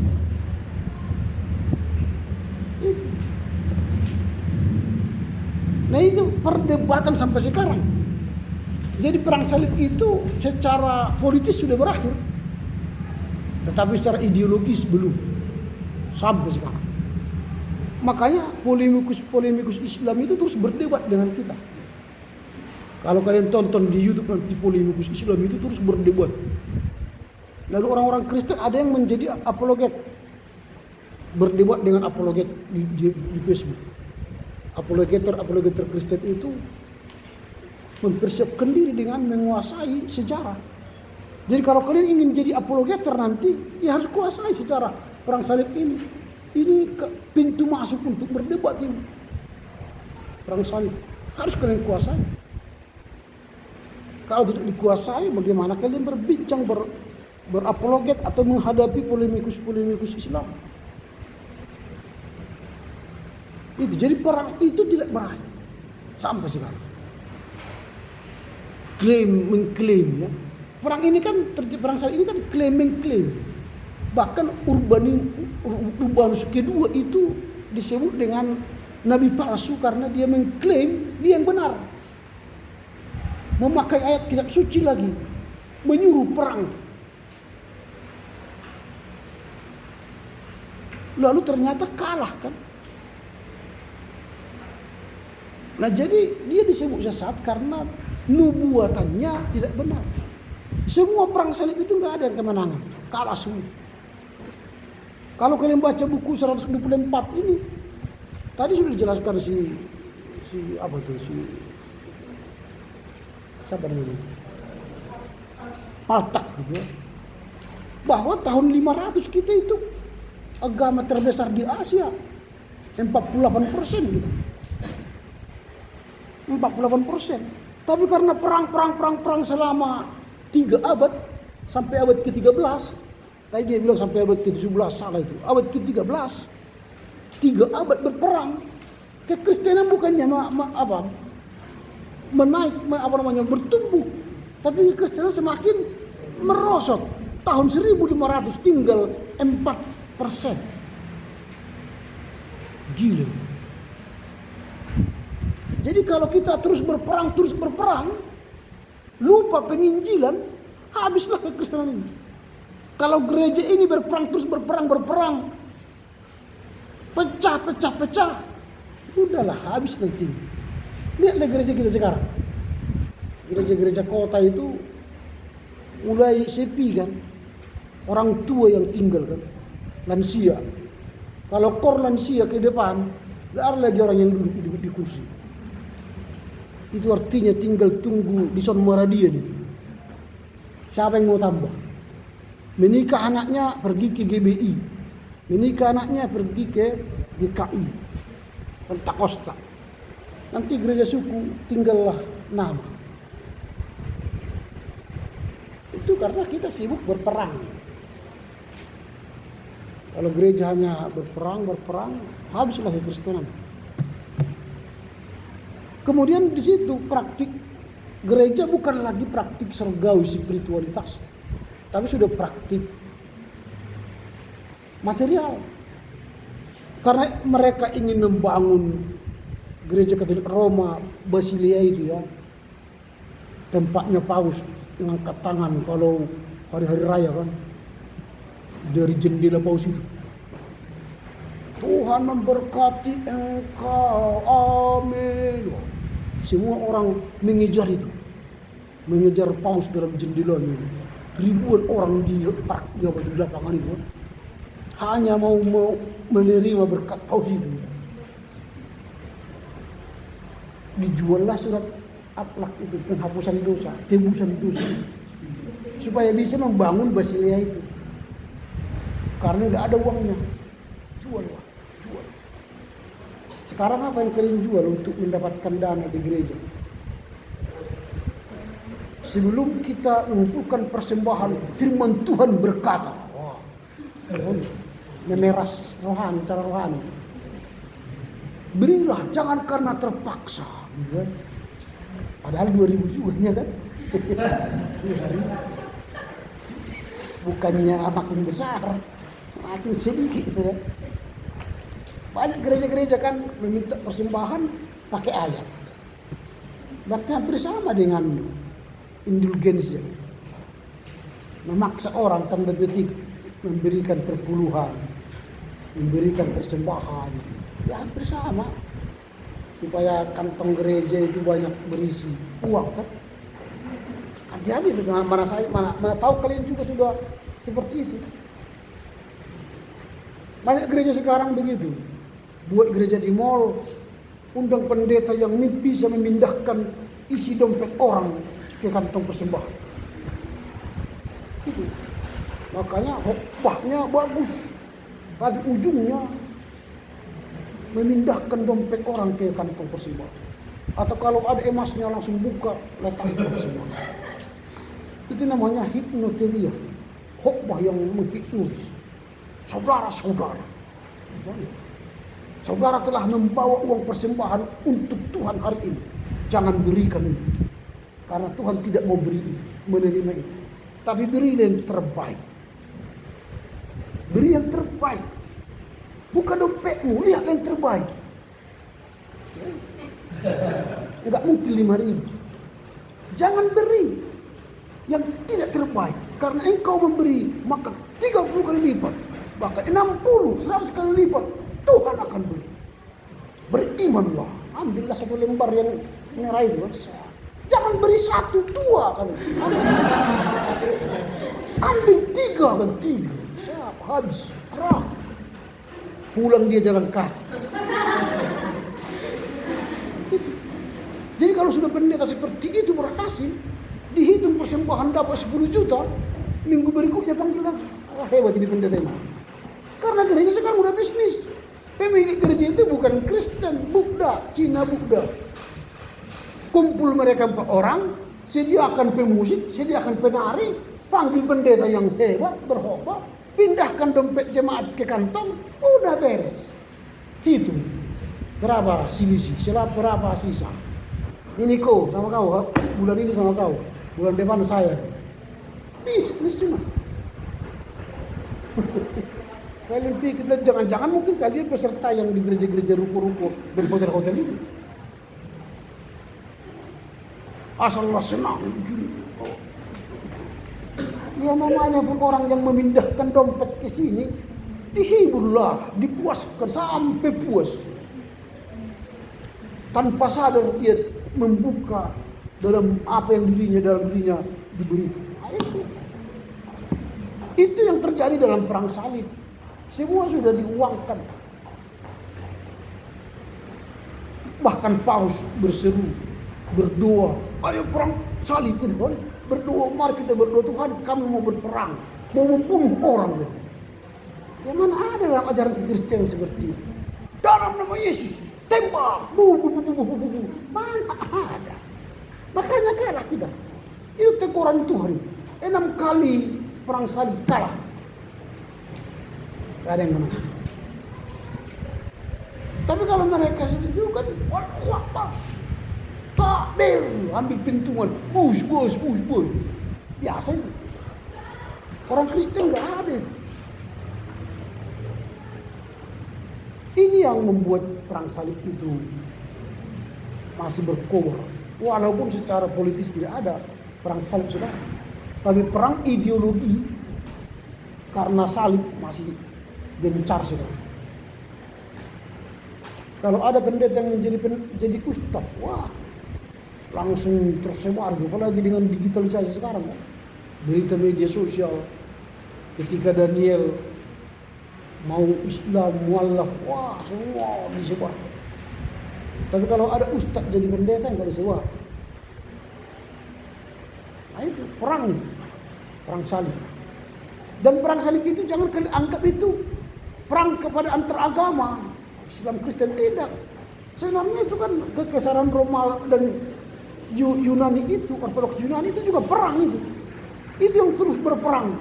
Itu. Nah itu perdebatan sampai sekarang. Jadi perang salib itu secara politis sudah berakhir. Tetapi secara ideologis belum. Sampai sekarang. Makanya polemikus Islam itu terus berdebat dengan kita. Kalau kalian tonton di YouTube nanti polemikus Islam itu terus berdebat. Lalu orang-orang Kristen ada yang menjadi apologet. Berdebat dengan apologet di Facebook. Apologeter Kristen itu mempersiapkan diri dengan menguasai sejarah. Jadi kalau kalian ingin jadi apologeter nanti, ya harus kuasai sejarah perang salib ini. Ini pintu masuk untuk berdebat ini. Perang salib harus kalian kuasai. Kalau tidak dikuasai, bagaimana kalian berbincang, berapologet atau menghadapi polemikus Islam? Itu jadi perang itu tidak berakhir sampai sekarang. Mengklaim ya. Perang salib ini kan mengklaim. Bahkan Urbanus kedua itu disebut dengan nabi palsu karena dia mengklaim dia yang benar. Memakai ayat kitab suci lagi. Menyuruh perang. Lalu ternyata kalah kan. Nah jadi dia disebut sesat karena nubuatannya tidak benar. Semua perang salib itu nggak ada yang kemenangan. Kalah semua. Kalau kalian baca buku 124 ini, tadi sudah dijelaskan siapa namanya? Paltak gitu ya. Bahwa tahun 500 kita itu agama terbesar di Asia. 48% gitu. 48%. Tapi karena perang selama 3 abad sampai abad ke-13. Tadi dia bilang sampai abad ke-17, salah itu. Abad ke-13, 3 abad berperang. Kekristenan bukannya bertumbuh. Tapi kekristenan semakin merosot. Tahun 1500 tinggal 4%. Gila. Jadi kalau kita terus berperang, lupa penginjilan, habislah kekristenan ini. Kalau gereja ini berperang, pecah, udahlah habis nanti. Lihatlah gereja kita sekarang. Gereja-gereja kota itu mulai sepi kan. Orang tua yang tinggal kan, lansia. Kalau lansia ke depan, gak ada lagi orang yang duduk di kursi. Itu artinya tinggal tunggu di Son Maradian. Siapa yang mau tambah? Menikah anaknya pergi ke GBI. Menikah anaknya pergi ke GKI. Pentakosta. Nanti gereja suku tinggallah nama. Itu karena kita sibuk berperang. Kalau gereja hanya berperang, habislah kekristenan. Kemudian di situ praktik gereja bukan lagi praktik surgawi spiritualitas, tapi sudah praktik material. Karena mereka ingin membangun gereja Katolik Roma, Basilia itu ya, tempatnya paus mengangkat tangan kalau hari-hari raya kan, dari jendela paus itu. Tuhan memberkati engkau, amin. Semua orang mengejar itu, mengejar paus dalam jendelanya. Ribuan orang di lapangan itu hanya mau menerima berkat paus itu. Dijuallah surat akhlak itu, penghapusan dosa, tebusan dosa, supaya bisa membangun Basilia itu. Karena nggak ada uangnya, jual. Sekarang apa yang kalian jual untuk mendapatkan dana di gereja? Sebelum kita mengumpulkan persembahan, firman Tuhan berkata, memeras rohani, secara rohani. Berilah, jangan karena terpaksa. Padahal 2000 juga ya kan? Bukannya makin besar, makin sedikit ya. Banyak gereja-gereja kan meminta persembahan pakai ayat. Berarti hampir sama dengan indulgensi. Memaksa orang tanda petik memberikan perpuluhan, memberikan persembahan. Ya hampir sama. Supaya kantong gereja itu banyak berisi uang kan. Hati-hati dengan mana tahu kalian juga sudah seperti itu. Banyak gereja sekarang begitu. Buat gereja di mall, undang pendeta yang bisa memindahkan isi dompet orang ke kantong persembahan. Itu. Makanya khotbahnya bagus, tapi ujungnya memindahkan dompet orang ke kantong persembahan. Atau kalau ada emasnya langsung buka, letak ke persembahan. Itu namanya hipnoteria. Khotbah yang menghipnotis. Saudara-saudara, saudara telah membawa uang persembahan untuk Tuhan hari ini. Jangan berikan itu. Karena Tuhan tidak mau beri itu, menerima itu. Tapi beri yang terbaik. Beri yang terbaik. Buka dompetmu, lihat yang terbaik. Enggak mungkin 5.000. Jangan beri yang tidak terbaik. Karena engkau memberi, maka 30 kali lipat. Bahkan 60, 100 kali lipat. Tuhan akan beri. Berimanlah. Ambillah satu lembar yang merah itu. Jangan beri 1, 2 kali. Ambil 3 kan 3. Siap, habis. Kerah. Pulang dia jalan kaki. Jadi kalau sudah pendeta seperti itu berhasil, dihitung persembahan dapat 10 juta, minggu berikutnya panggil lagi. Wah, hebat ini pendeta ini. Karena gereja sekarang udah bisnis. Pemilik gereja itu bukan Kristen, Buddha, Cina Buddha. Kumpul mereka 4 orang, sediakan pemusik, sediakan penari, panggil pendeta yang hebat, berkhotbah, pindahkan dompet jemaat ke kantong, udah beres. Hitung berapa selisih, berapa sisa. Ini kau sama kau, bulan ini sama kau, bulan depan saya. Bisnis semua. Kalian pikir, jangan-jangan mungkin kalian peserta yang di gereja-gereja ruko-ruko dan hotel-hotel itu. Asallah senang. Ya namanya pun orang yang memindahkan dompet ke sini, dihiburlah, dipuaskan sampai puas. Tanpa sadar dia membuka dalam apa yang dalam dirinya diberi. Nah, itu yang terjadi dalam perang salib. Semua sudah diuangkan. Bahkan paus berseru, berdoa, ayo perang salib. Berdoa, mari kita berdoa, Tuhan kami mau berperang, mau membunuh orang. Ya mana ada dalam ajaran Kristen seperti itu? Dalam nama Yesus, tembak, mana ada. Makanya kalah kita. Itu teguran Tuhan. 6 kali perang salib kalah. Gak ada yang menang. Tapi kalau mereka seperti itu kan, waduh, takbir, ambil pintungan, bus. Biasa itu. Orang Kristen gak ada itu. Ini yang membuat perang salib itu masih berkobar. Walaupun secara politis tidak ada perang salib sekarang. Tapi perang ideologi karena salib masih gencar sekarang. Kalau ada pendeta yang jadi ustaz, wah langsung tersebar. Apalagi dengan digitalisasi sekarang kan. Berita media sosial. Ketika Daniel mau Islam, mualaf, wah semua disebar. Tapi kalau ada ustadz jadi pendeta nggak disebar. Nah itu perang itu, perang salib. Dan perang salib itu jangan kalian anggap itu perang kepada antar agama, Islam Kristen, tidak. Sebenarnya itu kan kekaisaran Roma dan Yunani itu, Ortodoks Yunani itu juga perang itu. Itu yang terus berperang.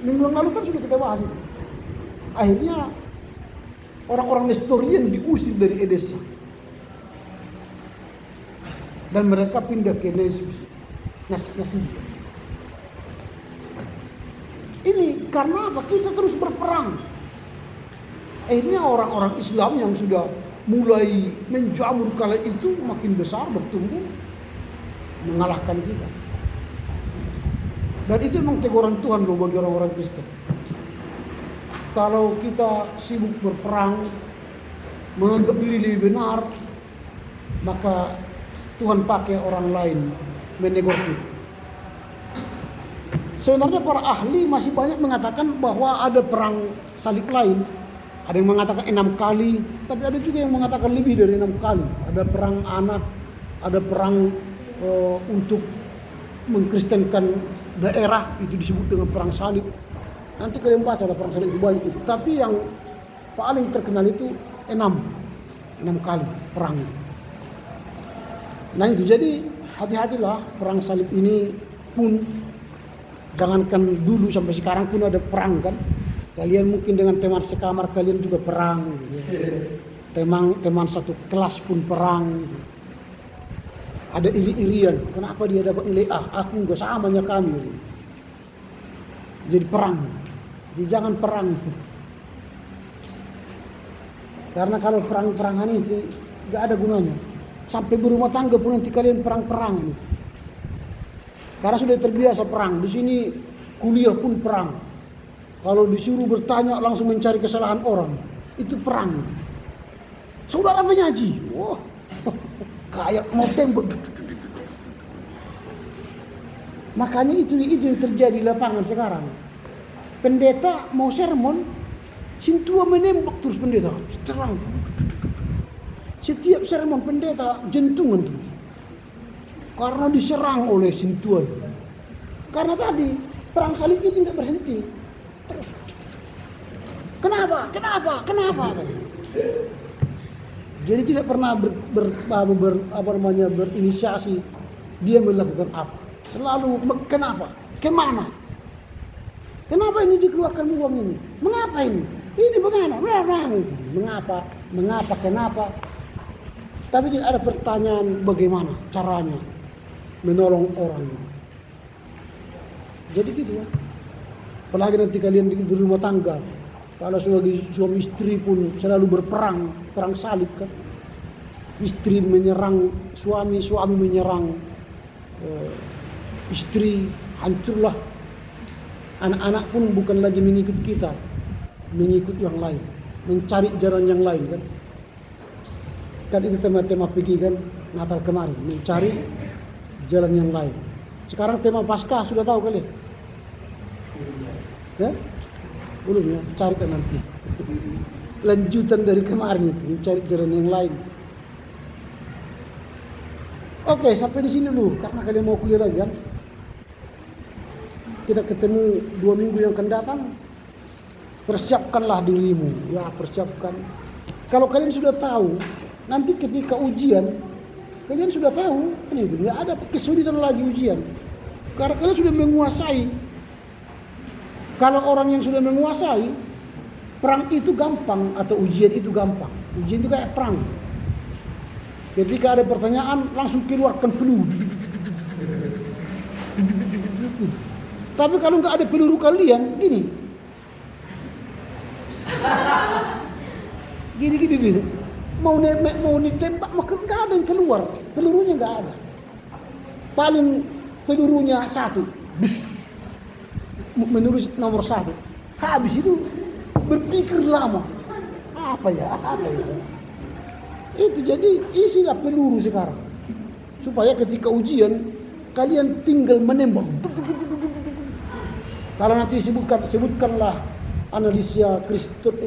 Minggu yang lalu kan sudah kita bahas itu. Akhirnya orang-orang Nestorian diusir dari Edessa. Dan mereka pindah ke Nesibia. Ini karena apa? Kita terus berperang. Akhirnya orang-orang Islam yang sudah mulai menjamur kala itu makin besar, bertumbuh, mengalahkan kita. Dan itu memang teguran Tuhan loh bagi orang-orang Kristen. Kalau kita sibuk berperang, menganggap diri lebih benar, maka Tuhan pakai orang lain menegur kita. Sebenarnya para ahli masih banyak mengatakan bahwa ada perang salib lain. Ada yang mengatakan 6 kali, tapi ada juga yang mengatakan lebih dari 6 kali. Ada perang anak, ada perang untuk mengkristenkan daerah, itu disebut dengan perang salib. Nanti kalian baca ada perang salib itu banyak itu. Tapi yang paling terkenal itu 6 kali perang itu. Nah itu jadi hati-hatilah, perang salib ini pun jangankan dulu sampai sekarang pun ada perang kan. Kalian mungkin dengan teman sekamar kalian juga perang gitu. Teman satu kelas pun perang gitu. Ada iri-irian, kenapa dia dapat nilai A, aku enggak samanya kami gitu. Jadi perang. Jadi jangan perang. Karena kalau perang-perangan itu enggak ada gunanya. Sampai berumah tangga pun nanti kalian perang-perang gitu. Karena sudah terbiasa perang. Di sini kuliah pun perang. Kalau disuruh bertanya langsung mencari kesalahan orang, itu perang. Saudara menyaji, wah, kayak mau tembak. Makanya itu yang terjadi di lapangan sekarang. Pendeta mau sermon, sintua menembak terus pendeta, terang. Setiap sermon pendeta jentungan terus. Karena diserang oleh sintua. Karena tadi perang salib itu tidak berhenti. Terus. Kenapa? Jadi tidak pernah berinisiasi dia melakukan apa. Selalu kenapa? Kemana? Kenapa ini dikeluarkan uang ini? Mengapa ini? Ini bagaimana? Mengapa? Kenapa? Tapi tidak ada pertanyaan bagaimana caranya menolong orang. Jadi gitu ya. Apalagi nanti kalian di rumah tangga. Kalau sebagai suami istri pun selalu berperang, perang salib kan. Istri menyerang suami, suami menyerang istri, hancurlah. Anak-anak pun bukan lagi mengikut kita, mengikut yang lain, mencari jalan yang lain kan. Kan itu tema-tema pikir kan Natal kemarin, mencari jalan yang lain. Sekarang tema Paskah sudah tahu kali? Ya? Belum ya, cari kan nanti. Lanjutan dari kemarin itu, mencari jalan yang lain. Oke, sampai di sini dulu karena kalian mau kuliah lagi kan. Kita ketemu 2 minggu yang akan datang. Persiapkanlah dirimu, ya persiapkan. Kalau kalian sudah tahu, nanti ketika ujian, kalian sudah tahu, ini nggak ada kesulitan lagi ujian. Karena kalian sudah menguasai. Kalau orang yang sudah menguasai, perang itu gampang atau ujian itu gampang. Ujian itu kayak perang. Ketika ada pertanyaan, langsung keluarkan peluru. Tapi kalau nggak ada peluru kalian, gini. Gini-gini dia. Mau ditembak makan nggak ada yang keluar, pelurunya nggak ada. Paling pelurunya satu, bus, menurut nomor satu. Habis itu berpikir lama, apa ya? Itu jadi isilah peluru sekarang, supaya ketika ujian kalian tinggal menembak. Kalau nanti sebutkanlah analisa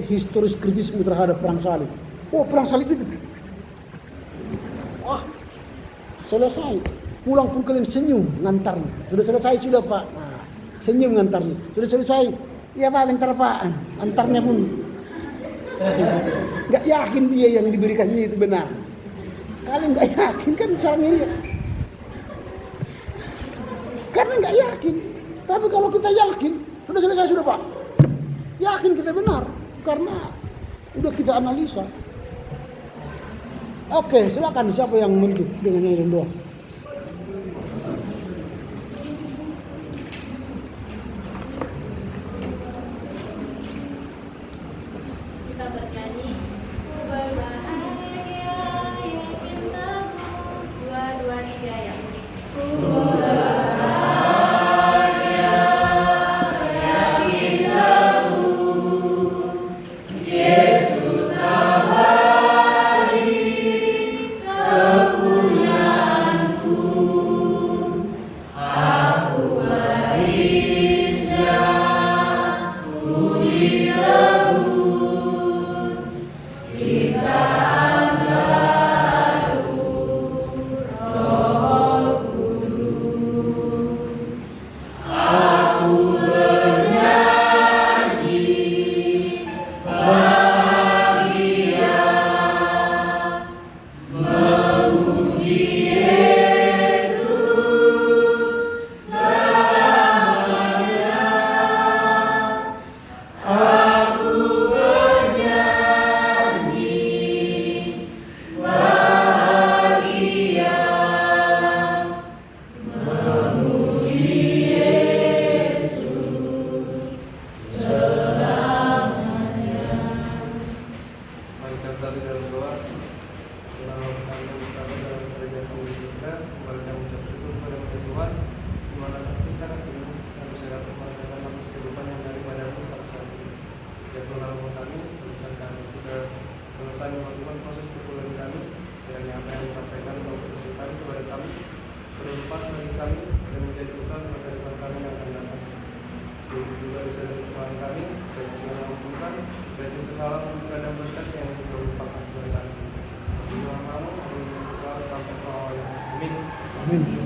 historis kritisme terhadap perang salib. Oh, perang salib itu. Wah, selesai. Pulang pun kalian senyum ngantarnya. Sudah selesai sudah Pak. Nah, senyum ngantarnya. Sudah selesai. Iya Pak, bentar Pak. Antarnya pun nggak yakin dia yang diberikannya itu benar. Kalian nggak yakin kan caranya dia. Karena nggak yakin. Tapi kalau kita yakin, sudah selesai sudah Pak. Yakin kita benar karena udah kita analisa. Oke, silakan siapa yang menuju dengan nyanyian doa. Kita bernyanyi Ku berbahagia yang cintamu 2, 2, 3 ya. Ku berbahagia yang cintamu Yesus abadi kepunyaanku. Aku warisnya ku ditebus ciptaan baru Roh Kudus. Aku bernyanyi bahagia memuji Yesus selamanya. Aku bernyanyi bahagia memuji Yesus selamanya. Mari kita saling dalam doa. Dalam kami berkata dalam kerajaan Tuhan surga, mari kami mengucap syukur kepada Tuhan, di mana kita selalu kami sedang merasakan nafas kehidupan yang daripadamu sampai saat ini. Ya Tuhan Allah kami, sebutkan kami sudah selesai melakukan proses perkuliahan kami, kiranya apa yang disampaikan dalam kesulitan kepada kami berlepas bagi kami dan menjadi bekal masa depan kami yang akan datang. Begitu juga bisa dari kesalahan kami, dan Tuhan ampunkan, dan itu kesalahan dan berkat yang kita lupakan kepada kami. Tuhan mau sampai selamanya. Amin. Amin.